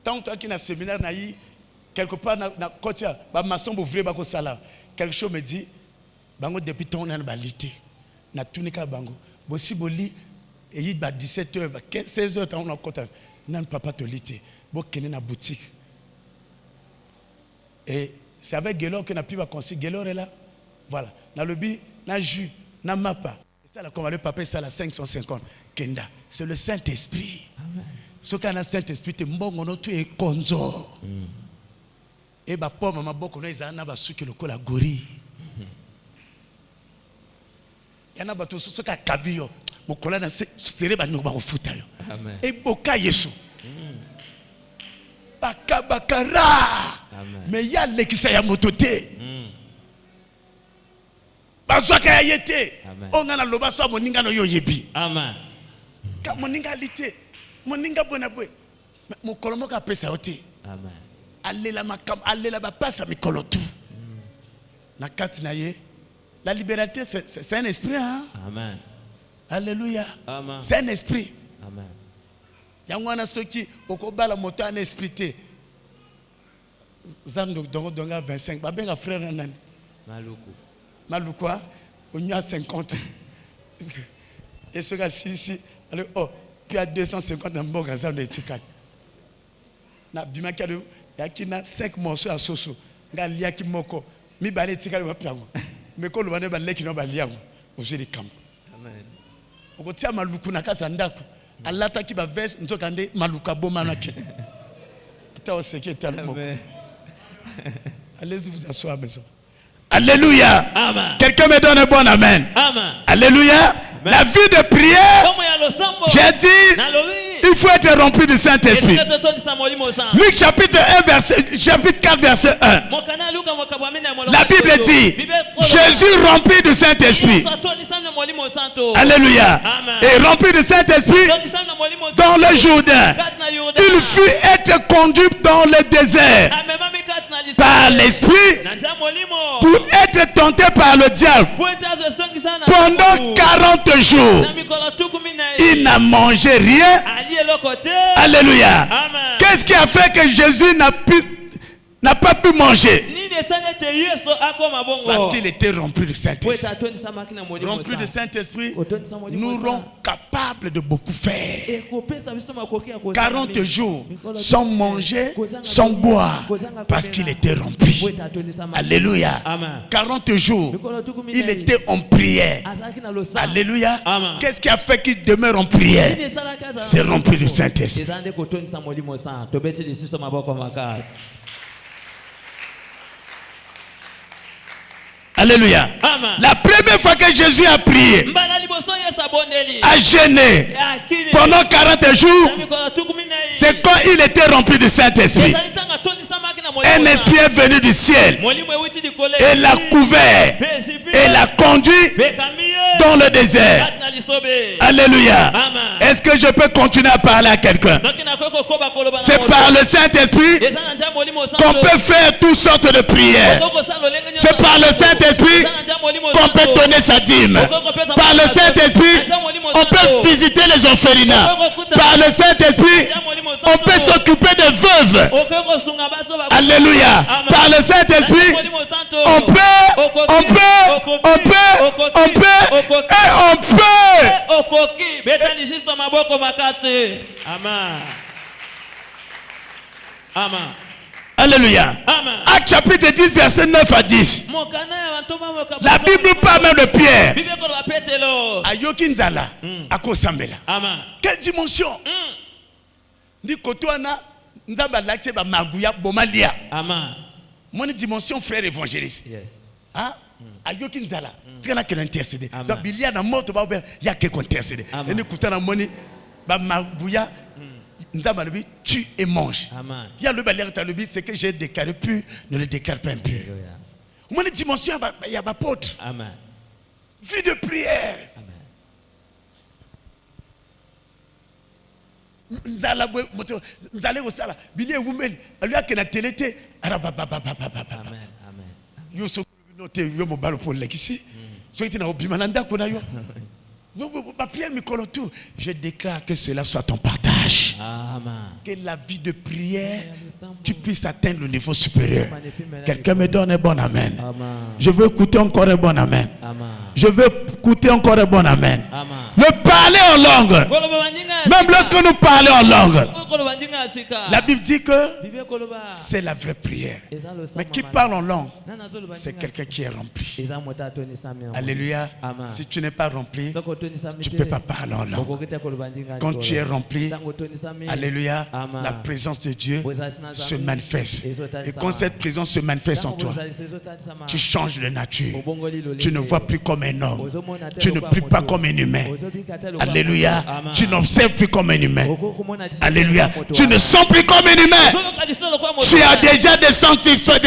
Tant que tu as un séminaire, quelque part, quand tu as un maçon ouvrier, quelque chose me dit, depuis ton an, tu as tout bango. Si boli, et il y a 17h, 16h, tu as un côté. Non, papa te lit. Tu as une boutique. Et c'est avec Gelor qu'on a pu conseiller. Gelor est là. Voilà. Dans le but, dans le jus, dans le mapa. Ça, là, comme le papa, ça, la 550. Kenda. C'est le Saint-Esprit. Ce qu'on a le Saint-Esprit, c'est bon, tu es konzo. Et bah, pour maman, beaucoup, nous, ils ont un souki le col à gori. Il y en a battu ce qu'a cabio. Mon collègue a serré ba nous ba futa yo. Et boka yesu. Baka bakara. Mais il y a l'équisa ya mototé. Bazwaka ya yete. On a loba so moninga no yo yebi. Amen. Ka moninga lité. Moninga bona boy. Mon kolomo ka pesa oté. Amen. Allela makam allela ba passa mikolo tout. Na kati na ye. La liberté, c'est un esprit. Hein? Amen. Alléluia. Amen. C'est un esprit. Amen. Il y a ceux qui ont la moto un esprit. Zando donga 25. Bah ben frère nan. Maluku. Maluku on y a 50. Et ce gars si alors oh puis à 250 dans bon gazan de tikal. Na bimaki il y a qui na 5 morceaux à soso. Nga liaki moko. Mi balé tikal wa piango. Mais quand on va aller dans le vous camp. Amen. On tient maluku na kata ndako. Allah ta ki ba verse nzokande maluka bomanaki. Ta oseke tellement. Allez-y vous asseoir à la maison. Alléluia. Amen. Quelqu'un me donne un bon amen. Amen. Alléluia. Amen. La vie de prière, j'ai dit, il faut être rempli du Saint-Esprit. Luc chapitre 4 verset 1. La Bible dit, Jésus rempli du Saint-Esprit. Alléluia. Amen. Et rempli du Saint-Esprit dans le Jourdain. Il fut être conduit dans le désert par l'Esprit pour être tenté par le diable pendant 40 jours. Il n'a mangé rien. Alléluia. Qu'est-ce qui a fait que Jésus n'a pas pu manger? Parce qu'il était rempli du Saint-Esprit. Rempli du Saint-Esprit, nous rend capables de beaucoup faire. 40 jours sans manger, sans boire, parce qu'il était rempli. Alléluia. 40 jours, il était en prière. Alléluia. Qu'est-ce qui a fait qu'il demeure en prière? C'est rempli du Saint-Esprit. Alléluia. Amen. La première fois que Jésus a prié, a jeûné pendant 40 jours, c'est quand il était rempli du Saint-Esprit. Un esprit est venu du ciel et l'a couvert et l'a conduit dans le désert. Alléluia. Est-ce que je peux continuer à parler à quelqu'un? C'est par le Saint-Esprit qu'on peut faire toutes sortes de prières. C'est par le Saint-Esprit qu'on peut donner sa dîme. Par le Saint-Esprit, on peut visiter les orphelinats. Par le Saint-Esprit, on peut s'occuper des veuves. Alléluia. Par le Saint-Esprit, on peut. Amen. Alléluia. Acte chapitre 10, verset 9 à 10. La Bible parle même de Pierre. Ayokinzala, akosambela. Quelle dimension? Ni kotoana, nzamba lakse ba maguya bomalia. Mon dimension frère évangéliste. Hein? Ayokinzala, tu as qu'à intercéder. Donc il y a dans moto ba il y a qu'à intercéder. Et ni kotana moni ba maguya. Tu et mange. Il y a le balai dans le but, c'est que j'ai déclaré pur, ne le déclare pas impur. Mon dimension, il y a ma pote. Vie de prière. Nzala au sala, billet women, lui a qu'à télé, amen. Yo so noté yo mo balo pour l'exi. So iti na obimananda kona yo. Je déclare que cela soit ton partage. Amen. Que la vie de prière, tu puisses atteindre le niveau supérieur. Quelqu'un me donne un bon amen. Amen. Je veux écouter encore un bon amen. Amen. Je veux écouter encore un bon amen. Amen. Le parler en langue. Même lorsque nous parlons en langue. La Bible dit que c'est la vraie prière. Mais qui parle en langue, c'est quelqu'un qui est rempli. Alléluia. Si tu n'es pas rempli, tu ne peux pas parler en langue. Quand tu es rempli, alléluia, la présence de Dieu se manifeste. Et quand cette présence se manifeste en toi, tu changes de nature. Tu ne vois plus comme un homme. Tu ne pries pas comme un humain. Alléluia. Tu n'observes plus comme un humain. Alléluia. Tu ne sens plus comme un humain. Tu as déjà des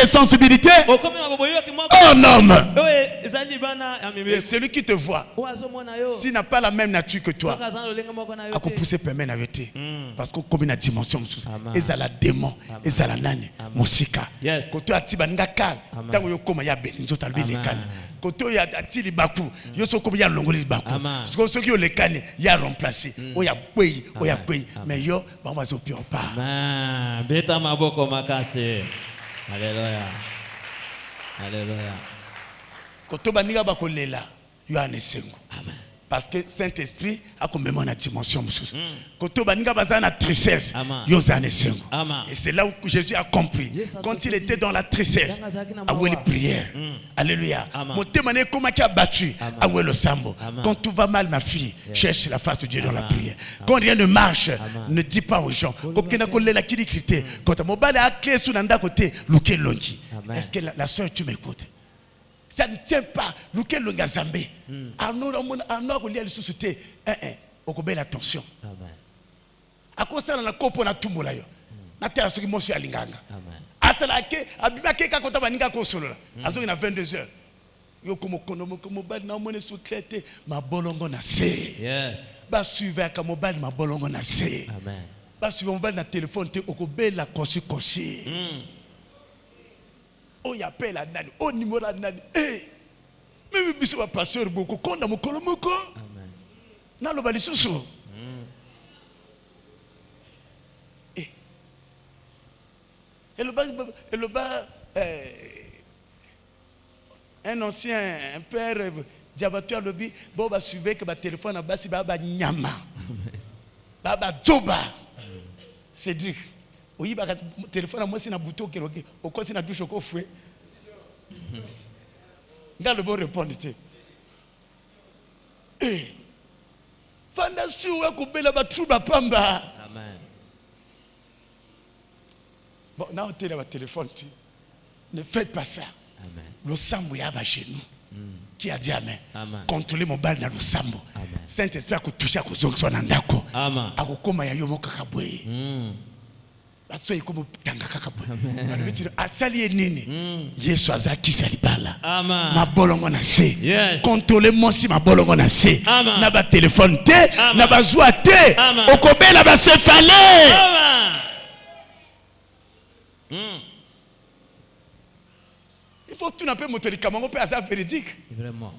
sensibilités. Oh non. Et celui qui te voit, s'il n'a pas la même nature que toi, à quoi pousser permet à arrêter. Parce que comme une dimension, ils ont la démon, ils ont la nani, musika. Quand tu as tibanga kal, tant que comme ya belinzo talbi les kan. Quand tu as tili baku, yo so comme ya longoli baku. Parce que ceux qui ont les cannes, ya remplacé. Oya pays, mais yo, bah on va se pire pas. Beta maboko makase. Alléluia. Alléluia. Quand tu as niga bakolela, yo anesengo. Amen. Parce que Saint-Esprit a comme même une dimension. Quand tu as une tristesse, et c'est là où Jésus a compris. Quand il était dans la tristesse, à où les prières. Alléluia. Mon témoignage comment il a battu, à où le sambo. Quand tout va mal, ma fille, cherche la face de Dieu dans la prière. Quand rien ne marche, ne dis pas aux gens. Quand tu as clé sur l'anda côté, est-ce que la soeur, tu m'écoutes? Ça ne tient pas. Lequel le gazambé. Arnaud a lié le société. Attention. À cause de la coupe, on a tout moulay. Na terre ce qui m'ont fait à l'inganga. À cela que, à Bimake, quand on a ninga console. À ce qu'il y a 22 heures. Yo comme bal na monnaie sous clété. Ma bolongo na sé. Yes. Ba suivre à mobile ma bolongo na sé. Amen. Ba suivre mobile na téléphone te okobé la kosi. Oh, il appelle à Nani. Oh, numéro à Nani. Eh, même si c'est un pasteur, beaucoup, quand on a mon colomoko. Amen. N'a le bali sous. Eh. Et le bas, un ancien, un père, diabateur, le bi, bon, va suivre que le téléphone a bassi, baba nyama. Baba djoba. Cédric. Oui, le téléphone à moi, c'est un bouton qui est au côté de la douche au fouet. Dans le bon répondre. Eh, Fandasou, à couper la batrouba pamba. Amen. Bon, là, on a le téléphone. Ne faites pas ça. Amen. Le sambo y a chez nous. Qui a dit Amen. Contrôlez mon bal dans le sambo. Saint-Esprit a touché à cause de son andako. Amen. A comment y a eu mon kakaboué. Asoye comme tanga kakabwe. Asali nini. Yesu azaki salibala. Ma bolongo na se. Contrôlez moi si ma bolongo na se. Na ba téléphone te, na ba joie te. Okobe na ba céphalée. Il faut tout n'importe moto de Kamango peut avoir véridique. Vraiment.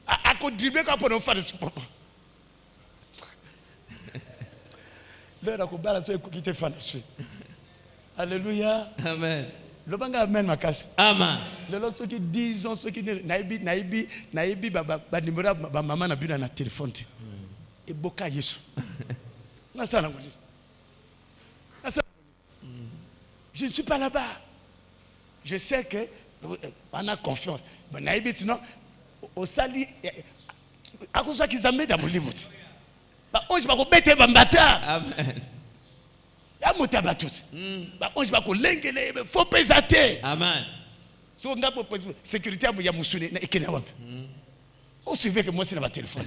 À contribuer quand on fait ce papa. Alléluia. Amen. Le banga amen makas. Amen. Le ceux qui disent ceux qui naïbi ba numéro ba maman na bina na téléphone. Et boka Yesu. Na ça na je ne suis pas là-bas. Je sais que on a confiance. Mais naïbi sinon au sali à cause qu'ils amènent dans mon livre. Ba onje ba ko bete ba mbata. Amen. Ya motaba tous. Ba onje ba ko lengele faut pesater. Amen. So ngapo sécurité ya musune na ikena wapi. On suivait que moi c'est dans ma téléphone.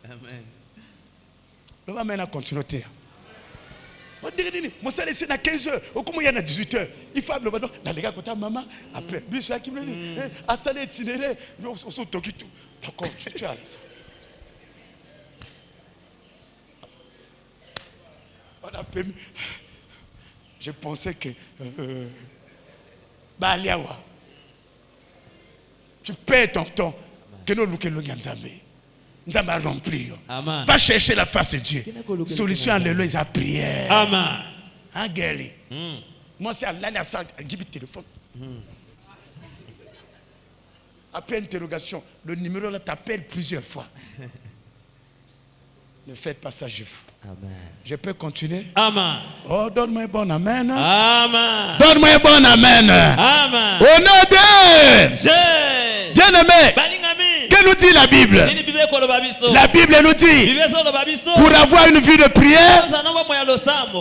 Amen. Le va maintenant continuer. On dirait que moi ça laissé à 15h, au comment il y a à 18h. Il faut le dans les gars côté maman après bus qui me dit à saler itinéraire, on se toque tout. D'accord, tu as on a permis. Je pensais que Baliawa. Tu perds ton temps que nous le Nzambe. Nzambe a rempli. Va chercher la face de Dieu. Solution à l'éloge à prière. Amen. Hein, Gary? Moi, c'est à l'année à ça, j'ai le téléphone. Après interrogation, le numéro là t'appelle plusieurs fois. Ne faites pas ça, je vous. Amen. Je peux continuer? Amen. Oh, donne-moi un bon amen. Amen. Donne-moi un bon amen. Amen. Au nom de bien-aimé, que nous dit la Bible? La Bible nous dit, pour avoir une vie de prière,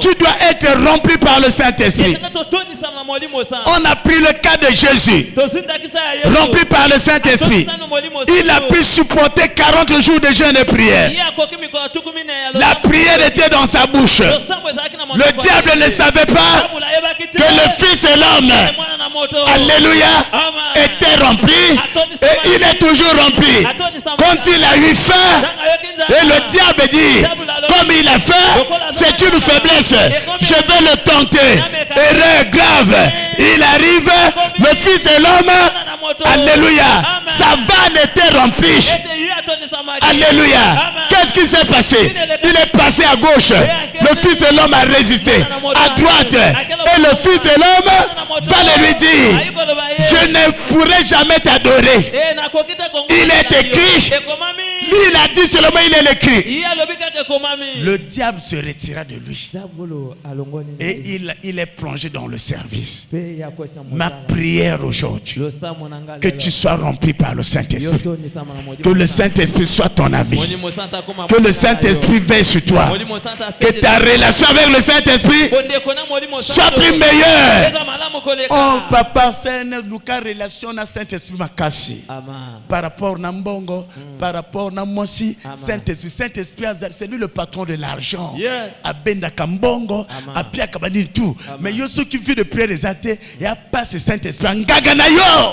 tu dois être rempli par le Saint-Esprit. On a pris le cas de Jésus, rempli par le Saint-Esprit. Il a pu supporter 40 jours de jeûne et prière. La prière était dans sa bouche. Le diable ne savait pas que le Fils de l'homme, alléluia, était rempli et il est toujours rempli. Quand il a eu faim, et le diable dit, comme il a faim, c'est une faiblesse, je vais le tenter. Erreur grave, il arrive, le Fils de l'homme, alléluia, sa vanne était remplie. Alléluia. Qu'est-ce qui s'est passé? Il est passé à gauche, le Fils de l'homme a résisté, à droite, et le Fils de l'homme va lui dire, je ne pourrai jamais t'adorer. Il est écrit, lui il a dit seulement il est écrit. Le diable se retira de lui et il est plongé dans le service. Ma prière aujourd'hui, que tu sois rempli par le Saint-Esprit, que le Saint-Esprit soit ton ami, que le Saint-Esprit veille sur toi, que ta relation avec le Saint-Esprit soit plus meilleure. Oh papa, c'est une relation na Saint-Esprit makasi par rapport à Mbongo, par rapport à Mosi. Saint-Esprit, c'est lui le patron de l'argent. Abenda Kambongo, Apia Kabani tout. Mais yo ceux qui vivent de prière les athées, il n'y a pas ce Saint-Esprit. Ngaganayo.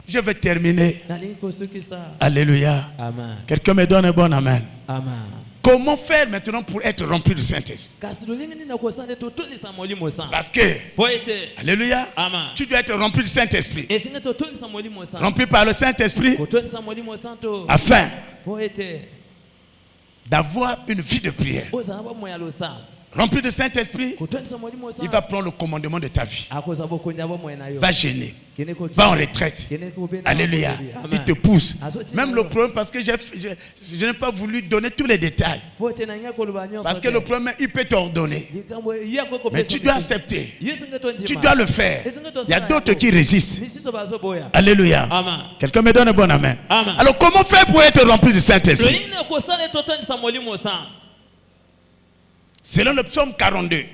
Je vais terminer. Alléluia. Quelqu'un me donne un bon amen. Amen. Comment faire maintenant pour être rempli du Saint-Esprit? Parce que, alléluia, tu dois être rempli du Saint-Esprit. Rempli par le Saint-Esprit afin d'avoir une vie de prière. Rempli de Saint-Esprit, il va prendre le commandement de ta vie. Va gêner. Va en retraite. Alléluia. Il te pousse. Même le problème, parce que je n'ai pas voulu donner tous les détails. Parce que le problème, il peut t'ordonner. Mais tu dois accepter. Tu dois le faire. Il y a d'autres qui résistent. Alléluia. Quelqu'un me donne un bon amen. Alors comment faire pour être rempli du Saint-Esprit? Selon le psaume 42,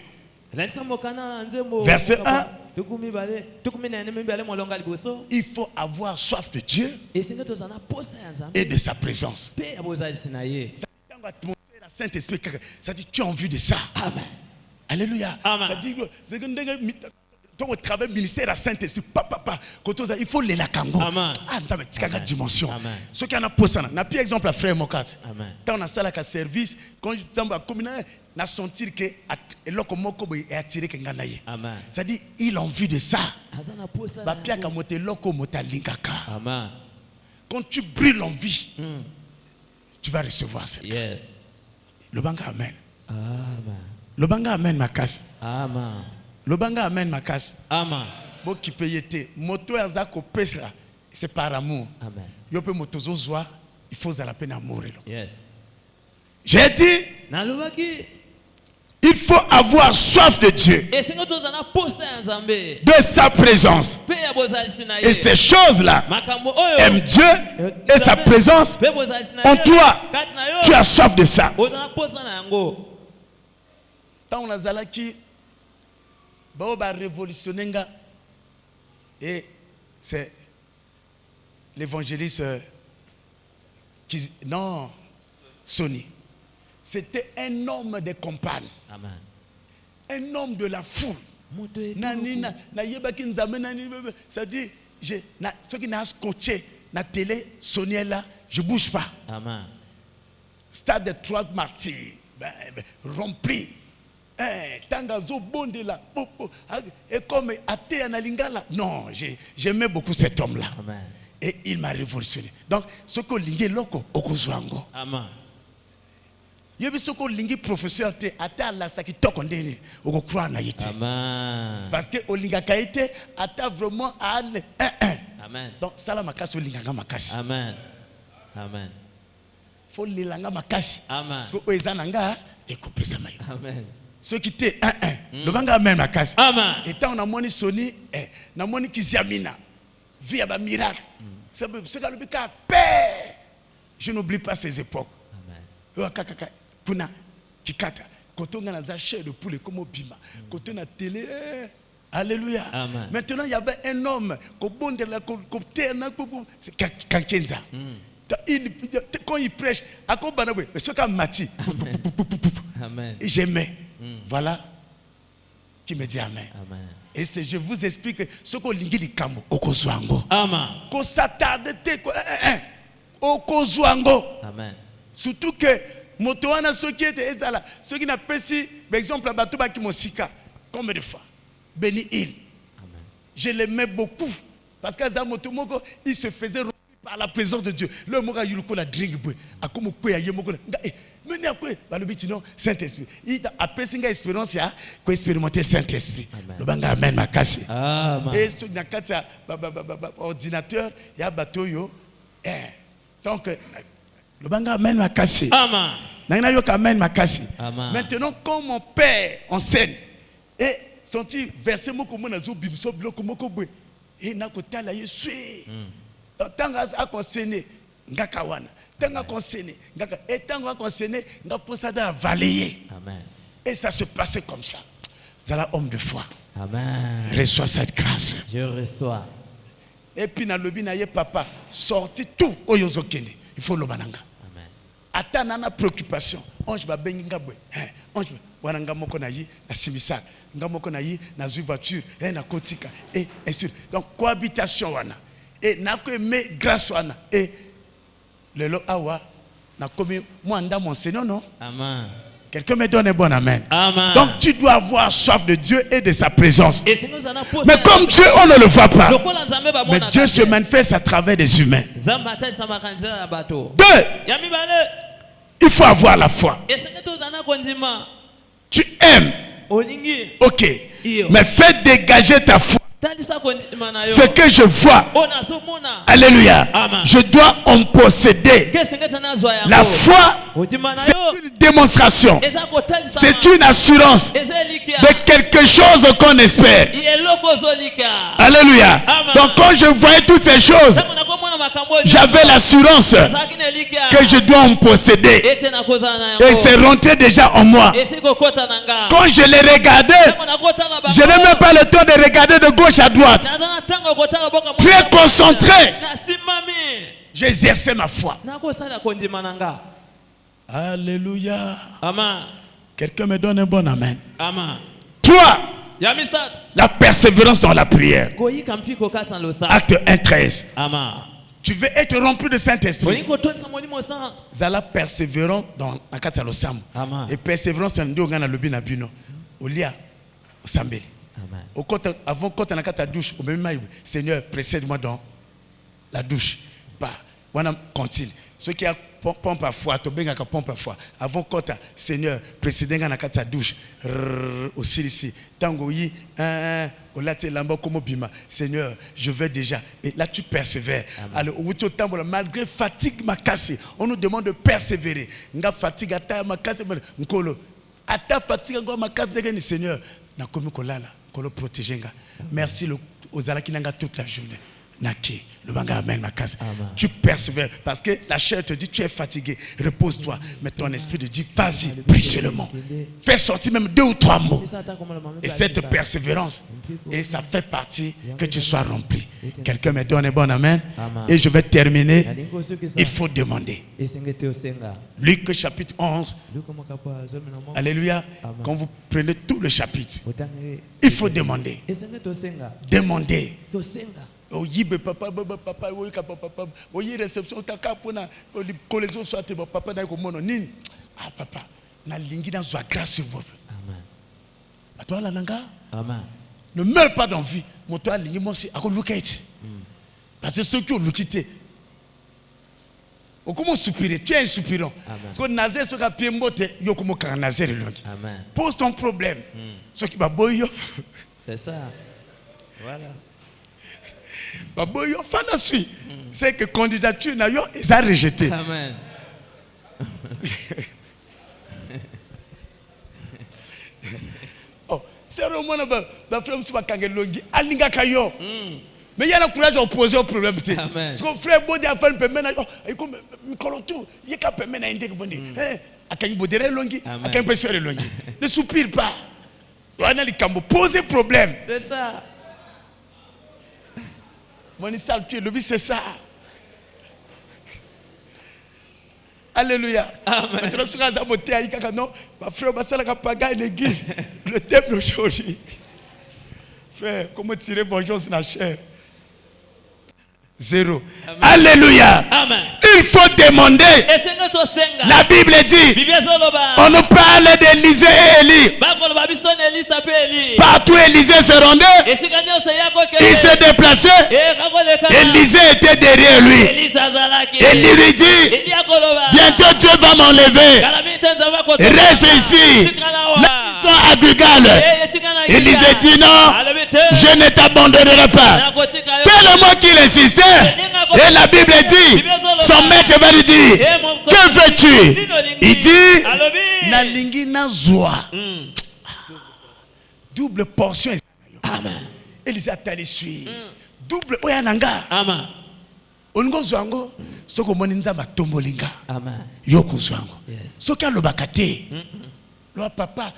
verset 1, il faut avoir soif de Dieu et de sa présence. La Saint-Esprit, ça dit tu as envie de ça. Amen. Alléluia. Ça dit au travail ministère à Saint-Esprit, il faut les lakango. Ah, dimension. Ce qui en a posé, n'a plus exemple à frère Mokat. Quand on a ça là service, quand je na sentir que l'okomoko est attiré que nganaye. Ça dit il a envie de ça. Ba pia kamote loko motalingaka. Quand tu brûles l'envie, tu vas recevoir cette grâce. Le banga amen. Le banga amen ma casse. Amen. Le banga amen ma casse. Amen. Bon qui peut y être moto azako pesra, c'est par amour. Amen. Yo pe moto zozwa, il faut à la peine amour. Yes. J'ai dit il faut avoir soif de Dieu, de sa présence. Et ces choses-là aiment Dieu et sa présence en toi. Tu as soif de ça. Tant on a zalaki, ba révolutionner et c'est l'évangéliste non Sony. C'était un homme de campagne. Amen. Un homme de la foule. Ça dit, ceux qui n'ont scotché la télé, Sony là, je ne bouge pas. Amen. Stade de 3 martyrs, rempli. Tangazo bonde là. Et comme athée analingala. Non, j'aimais beaucoup cet homme-là. Amen. Et il m'a révolutionné. Donc, ce que l'ingé loco, okozwango. Amen. yebi soko lingi professeur te ata la saki tokondeni oko croire na yete. Amen. Parce que olinga kaite ata vraiment al Amen. donc sala makasi olinga makasi. Amen. Amen. Faut lilanga makasi. Amen. Parce que oezananga ekopesa mayo. Amen. Ceux qui étaient le banga amen makasi. Amen. Et tant on a moni soni na moni kiziamina via ba miracle. C'est ce que le bika paix. Je n'oublie pas ces époques. Amen. Kaka puna kikata quand on a la chair de poulet comme au bima quand on a télé alléluia. Amen. Maintenant il y avait un homme comme de la Kankenza. Quand il prêche à quoi banabwe mais ce qu'a mati. Amen. J'aimais. Voilà qui me dit amen. Amen. Et je vous explique ce qu'on lingi li kambo okozwango. Amen. Ko s'attarde te ko okozwango. Amen. Surtout que motoana ceux qui étaient ezala ceux qui n'a pas si par exemple la bateau qui mosika combien de fois Béni il. Amen. Je l'aimais beaucoup parce que dans motomoko il se faisait remplir par la présence de Dieu. Le moka yuluko la drink boy akomo kwe ayemoko meni akwe balobi non Saint-Esprit. Il a passé une expérience ya ko expérimenter Saint-Esprit. Le banga amen makasi. Amen. Et sur na kata ordinateur ya bateau yo donc le banga amen makasi. Amen. Amen makasi. Amen. Maintenant quand mon père enseigne et senti verset moko mona zo bibso bloko moko bwe et na ko tala yesu tanga akonseigner ngaka wana tanga konseigner ngaka et tanga konseigner nga posada valier. Amen. Et ça se passait comme ça. Zala homme de foi. Amen. Reçois cette grâce. Je reçois. Et puis na lobi na ye papa sorti tout oyozo kende. Il faut lobananga. Amen. Ata nana préoccupation. Onge ba bengi ngabwe. Onge wana ngamoko na yi na simisa. Ngamoko na yi na zu voiture na kotika et ainsi. Donc cohabitation wana. Et na ko me grâce wana et lelo awa na komi mwanda mon Seigneur non. Amen. Quelqu'un me donne un bon amen. Amen. Donc tu dois avoir soif de Dieu et de sa présence. Et si nous en avons Mais comme Dieu, on ne le voit pas. Mais Dieu se manifeste à travers des humains. Deux, il faut avoir la foi. Tu aimes. Ok. Mais fais dégager ta foi. Ce que je vois, alléluia, je dois en posséder. La foi, c'est une démonstration, c'est une assurance de quelque chose qu'on espère. Alléluia. Donc quand je voyais toutes ces choses, j'avais l'assurance que je dois en posséder. Et c'est rentré déjà en moi. Quand je les regardais, je n'ai même pas le temps de regarder de gauche à droite. Très concentré. J'exerçais ma foi. Alléluia. Amen. Quelqu'un me donne un bon amen. Amen. 3. La persévérance dans la prière. Acte 1:13. Amen. Tu veux être rempli de Saint-Esprit. Zala persévérant dans la kata lo sambo. Et persévérance c'est ndio ngana lobi na bino. Olia osambeli. Amen. Avant quand on a kata douche, au même Seigneur précède-moi dans la douche. Bah, on continue. Ceux qui a pompe à foi, to benga ka pompe à foi. Avant quand Seigneur précédent na kata douche. Aussi ici. Tango yi olate lamba comme bima. Seigneur, je vais déjà. Et là tu persévères. Alors malgré fatigue ma cassé, on nous demande de persévérer. Nga fatigue ata ma cassé nkolo. Ata fatigue ngo ma cassé Seigneur. Na komi kolala, kolo protéger nga. Merci aux alaki nanga toute la journée. Naki, le banga amen ma case. Tu persévères parce que la chair te dit tu es fatigué, repose-toi. Mais ton esprit te dit vas-y, prie seulement. Fais sortir même 2 ou 3 mots. Et cette persévérance, et ça fait partie que tu sois rempli. Quelqu'un me donne un bon amen. Et je vais terminer. Il faut demander. Luc chapitre 11. Alléluia. Quand vous prenez tout le chapitre, il faut demander. Demander. Oh yibe papa papa oyi réception takapona kolezo soit papa na ko mono nini ah papa na lingi na zo grâce sur vous. Amen. À toi la nanga. Amen. Ne meurs pas d'envie. Mon toi lingi mo si akolukaiti. Parce que ceux qui ont lukité Comment soupirer? Tu es un soupirant. Parce que Nazer, ce qui a pied mbote, yo comme quand Nazer est longue. Pose ton problème. Ce qui va boyo. C'est ça. Voilà. Bah boyo, fin la suite. C'est que candidature n'a yo, ils ont rejeté. Amen. Oh, c'est vraiment la frère qui va kangé longi. Alinga kayo. Mais il y a le courage d'opposer au problème. Parce que frère Bodi a fait un peu maintenant. Comme Mikolotou, il y a qu'un peu maintenant un déc bondi. À quand il bodere longi, à quand il peut se faire longi. Ne soupire pas. On a les cambo poser problème. C'est ça. Mon histoire, tu es le but, c'est ça. Alléluia. Maintenant, ce que vous avez dit, non, ma frère, ma soeur, pas l'église. Le temple aujourd'hui. Frère, comment tirer vengeance dans la chair? Zéro. Amen. Alléluia. Amen. Il faut demander. La Bible dit, on nous parle d'Élisée et Élie. Partout Élisée se rendait, il se déplaçait. Élisée était derrière lui. Élie lui dit, bientôt Dieu va m'enlever. Reste ici. Là, ils sont à Gilgal. Élisée dit non, je ne t'abandonnerai pas. Tellement qu'il insistait. Et la Bible dit, son maître va lui dire, que veux-tu? Il dit, nalingi na zoa. Double portion. Amen. Élisée a allé suivre. Double oyananga. Amen. Ongo zwango, soko moninza matombolinga. Amen. Yoko zwango. Soka lobakate. Lo papa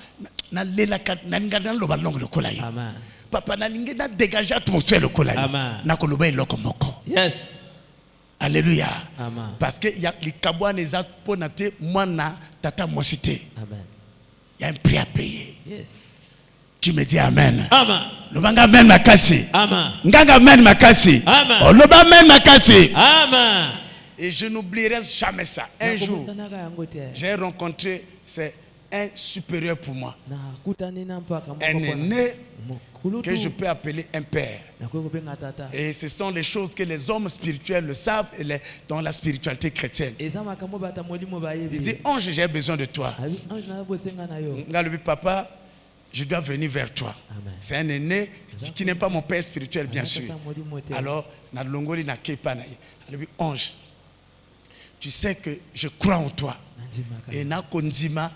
na lela na ngana loba longo lokola yo. Amen. Papa na lingi na dégager atmosphère lokola yo. Na koloba eloko moko. Yes. Alléluia. Amen. Parce que y a les kabouane les ponate mwana tata mosité. Amen. Il y a un prix à payer. Yes. Qui me dit amen. Amen. Le banga amen makasi. Amen. Nganga amen makasi. Amen. Oh, le banga amen makasi. Amen. Et je n'oublierai jamais ça. Un jour, j'ai rencontré un supérieur pour moi. Un aîné que je peux appeler un père. Et ce sont les choses que les hommes spirituels le savent dans la spiritualité chrétienne. Il dit, ange, j'ai besoin de toi. Papa, je dois venir vers toi. C'est un aîné qui n'est pas mon père spirituel, bien sûr. Alors, ange, tu sais que je crois en toi. Et na kondima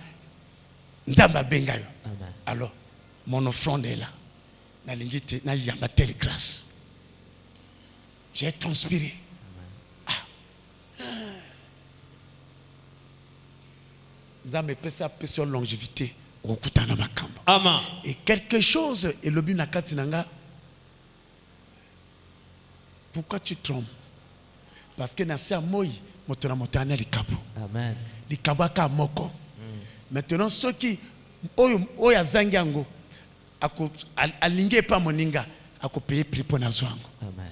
nzamba bengayo. Alors, mon offrande est là. Na lingite na yamba telle grâce. J'ai transpiré. Nzamba pesa peso longévité. Amen. Et quelque chose et le but na katinanga. Pourquoi tu trompes? Parce que na sa moi motona motana likabo. Amen. Likabo ka moko. Maintenant ceux qui oya zangango ako alinge pa moninga ako payer prix pour na zwango. Amen.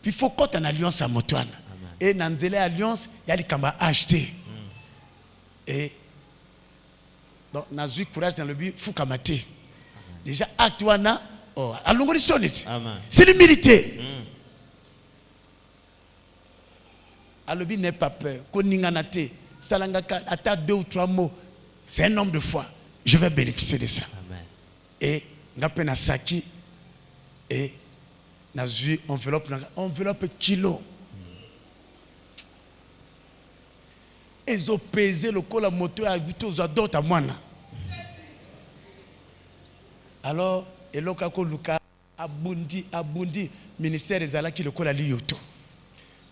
Puis faut qu'on en alliance à motwana. Et na nzele alliance ya likamba acheter. Et donc, n'a eu courage dans le but, fou kamate. Déjà, actuana, oh, à longueur de sonnet. C'est l'humilité. À l'objet n'est pas peur. Koninganate, salangaka, ata 2 ou 3 mots. C'est un nombre de fois. Je vais bénéficier de ça. Amen. Et, n'a saki, et, n'a eu enveloppe kilo. Ils ont pesé le col à moto à 8 aux adultes à moi. Alors, et là, quand Luka abundi, ministère des Alaki, le col à l'Ioto.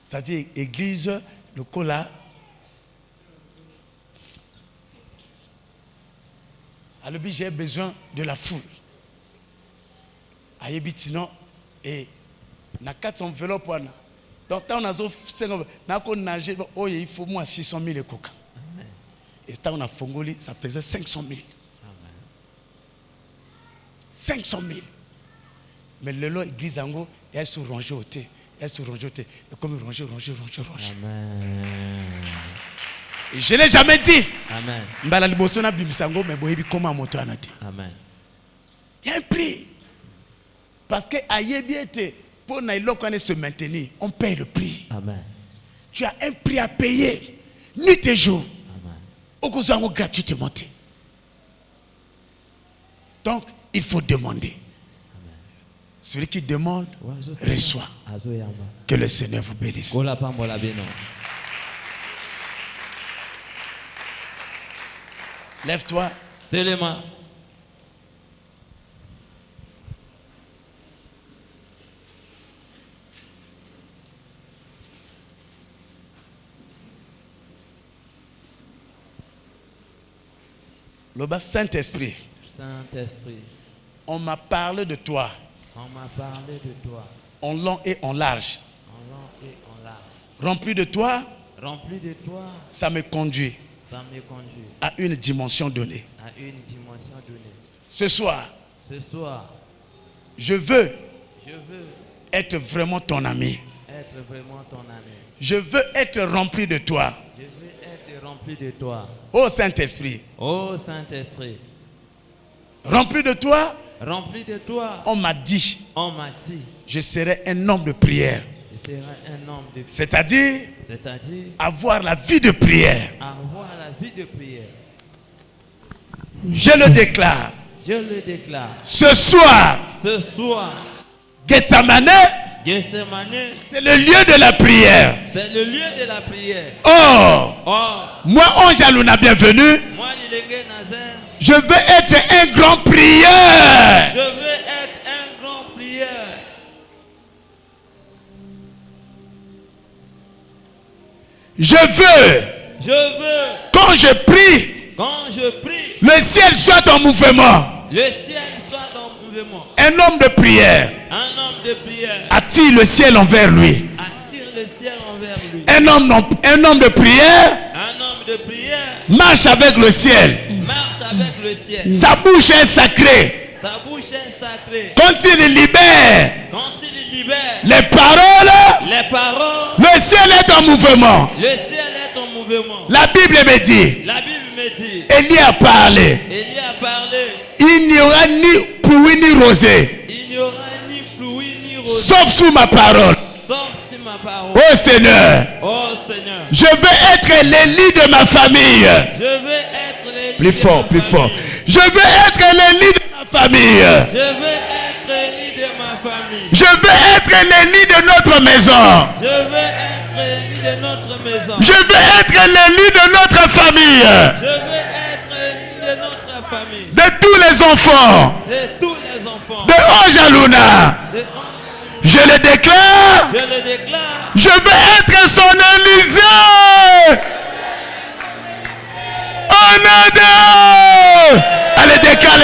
C'est-à-dire, église, le col à. Alors, j'ai besoin de la foule. Ayebitino, et, na 4 enveloppes, donc, on a il faut moins 600 000 coca. Et quand on a fongoli, ça faisait 500 000. 500 000. Mais le lot église ango, elle se rangeait au thé. Elle se rangeait au thé. Et comme ranger. Amen. Et je ne l'ai jamais dit. Amen. Amen. Il y a un prix. Parce que Ayebi était. Pour se maintenir, on paye le prix. Amen. tu as un prix à payer. Nuit et jour. Au gratuitement. Donc, il faut demander. Celui qui demande, reçoit. Que le Seigneur vous bénisse. Lève-toi. Le bas Saint-Esprit. Saint-Esprit. On m'a parlé de toi. On m'a parlé de toi. En long et en large. En long et en large. Rempli de toi. Rempli de toi. Ça me conduit. Ça me conduit. À une dimension donnée. À une dimension donnée. Ce soir. Ce soir. Je veux. Je veux. Être vraiment ton ami. Être vraiment ton ami. Je veux être rempli de toi. Je veux être rempli de toi. Ô Saint-Esprit. Ô Saint-Esprit. Rempli de toi. Rempli de toi. On m'a dit. On m'a dit. Je serai un homme de prière. Je serai un homme de prière. C'est-à-dire. C'est-à-dire. Avoir la vie de prière. Avoir la vie de prière. Je le déclare. Je le déclare. Ce soir. Ce soir. Gethsemane. Gethsemane. C'est le lieu de la prière. C'est le lieu de la prière. Moi, Ange Aluna, bienvenue. Moi, Lilenge Nazaire. Je veux être un grand prieur. Je veux être un grand prieur. Je veux. Quand je prie. Le ciel soit en mouvement. Le ciel soit en mouvement. Un homme de prière. Un homme de prière. Attire le ciel envers lui. Attire le ciel envers lui. Un homme de prière. Un homme de prière. Marche avec le ciel. Marche avec le ciel. Sa bouche est sacrée. Sa bouche est sacrée. Quand il libère. Les paroles. Le ciel est en mouvement. Le ciel est en mouvement. La Bible me dit. Élie a parlé. Il n'y aura ni pluie ni rosée. Sauf sous ma parole. Oh Seigneur. Je veux être l'Élie de ma famille. Plus fort. Je veux être l'Élie de ma famille. Je veux être l'Élie de notre maison. Je veux être l'Élie de notre famille. De tous les enfants. De Ange Aluna. Je le déclare. Je veux être son Élysée. Oh non. Allez, décale.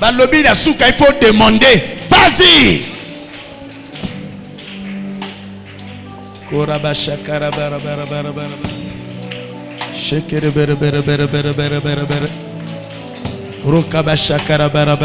Balobi na souka, il faut demander. Vas-y. Koraba shakara bara. Shekere bere. Rokaba shakara bara.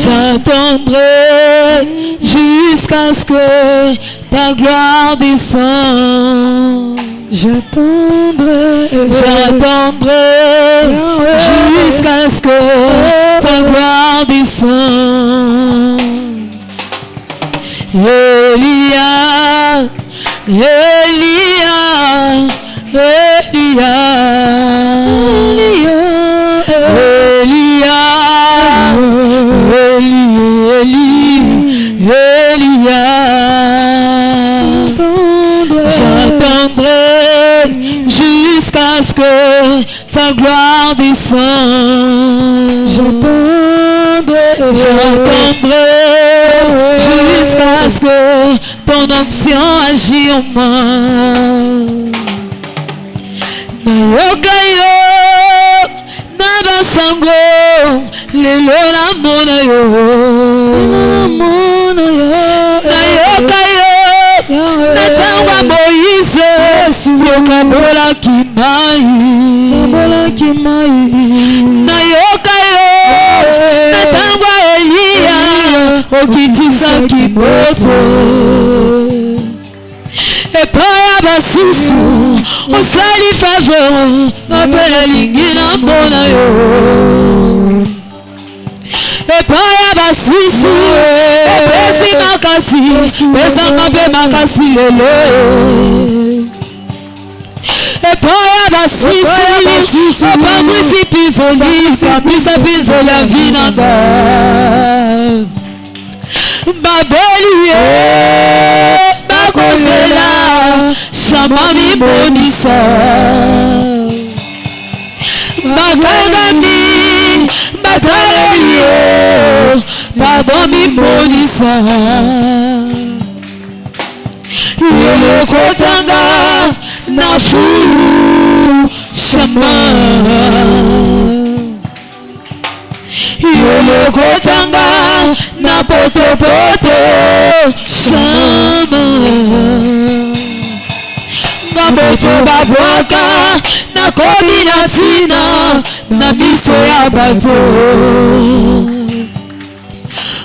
J'attendrai jusqu'à ce que ta gloire descende. J'attendrai jusqu'à ce que ta gloire descende. Elia, Elia, Elia, Elia. jusqu'à ce que ta gloire descende. J'attendrai jusqu'à ce que ton onction agisse en moi. Nayoka yo, nabasango, lelo na mona yo. Nayoka yo, natangwa Moïse, yokabola kimai. Nayoka yo, natangwa Elia, okitisa kimoto. Epoya basusu, osali faveur, napela lingi na mona yo. Epoya basusu, epesi makasi, pesanga pe makasi lelo. Epoya basusu, opangwisi pizoli, kapisa pizoli ya vinanga. Babelie, bakosela, shama mibonisa. Bakangami, batalelio, babo mibonisa. Yolokotanga, na furu, shama. Yolokotanga, na poto shama. Ngaboto babwaka na komi na tina na biso ya bato.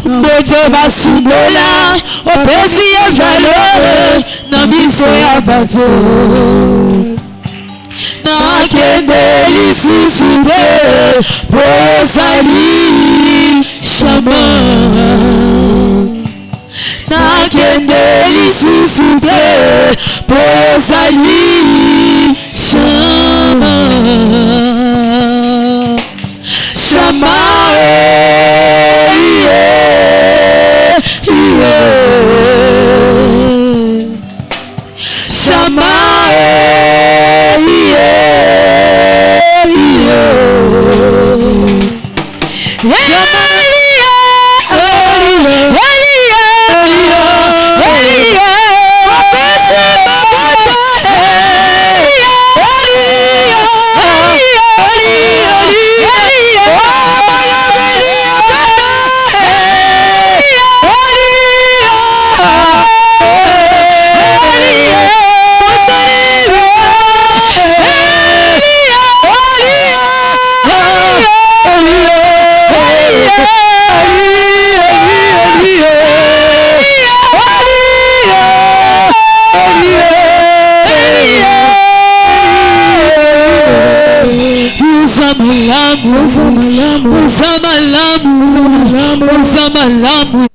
Boto basundola opesi ya valeur na biso ya bato. Nakende lisusu te posali shama. Nakende lisusu te posali shama. Shama shama Uzamalamu.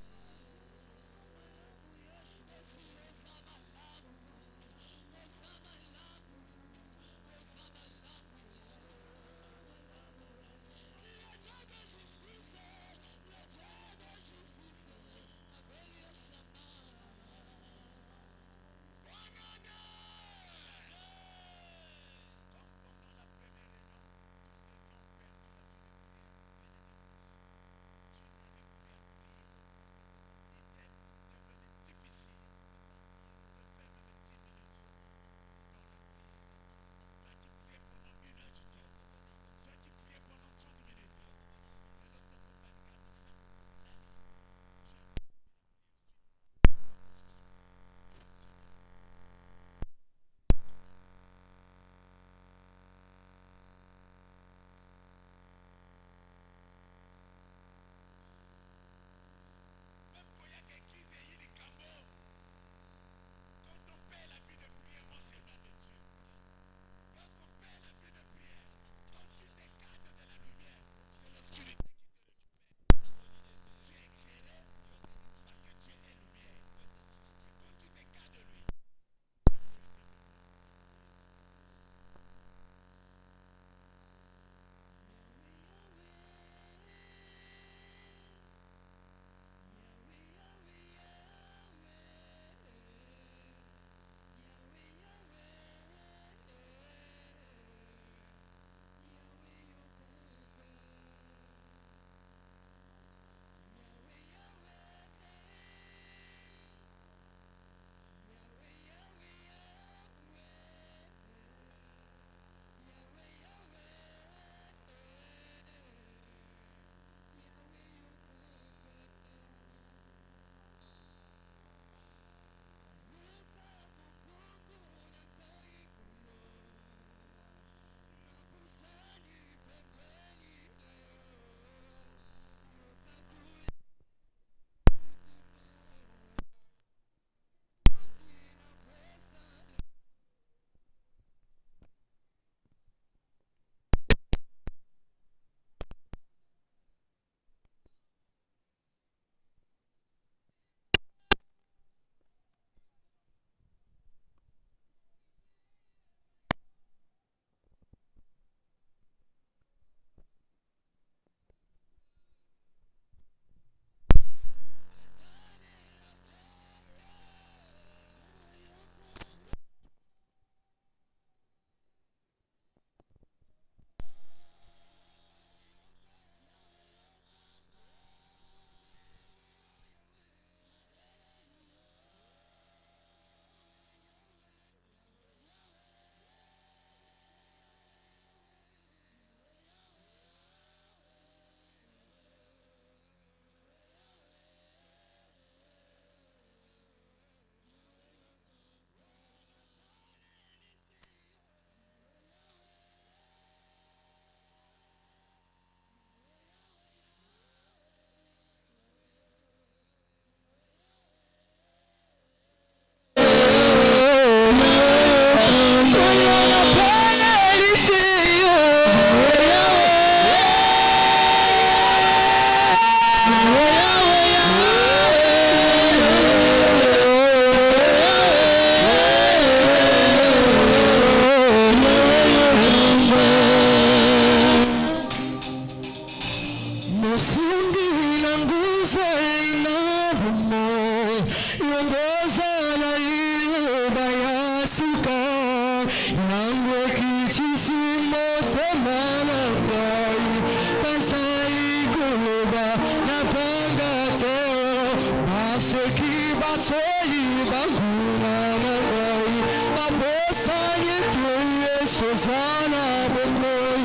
Sozana Bongoi,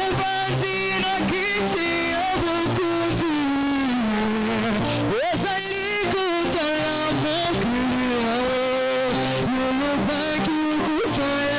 Obanzira Kiti Abokuti, Osali Kutala Mokuya, Yolo Baki Kufaya.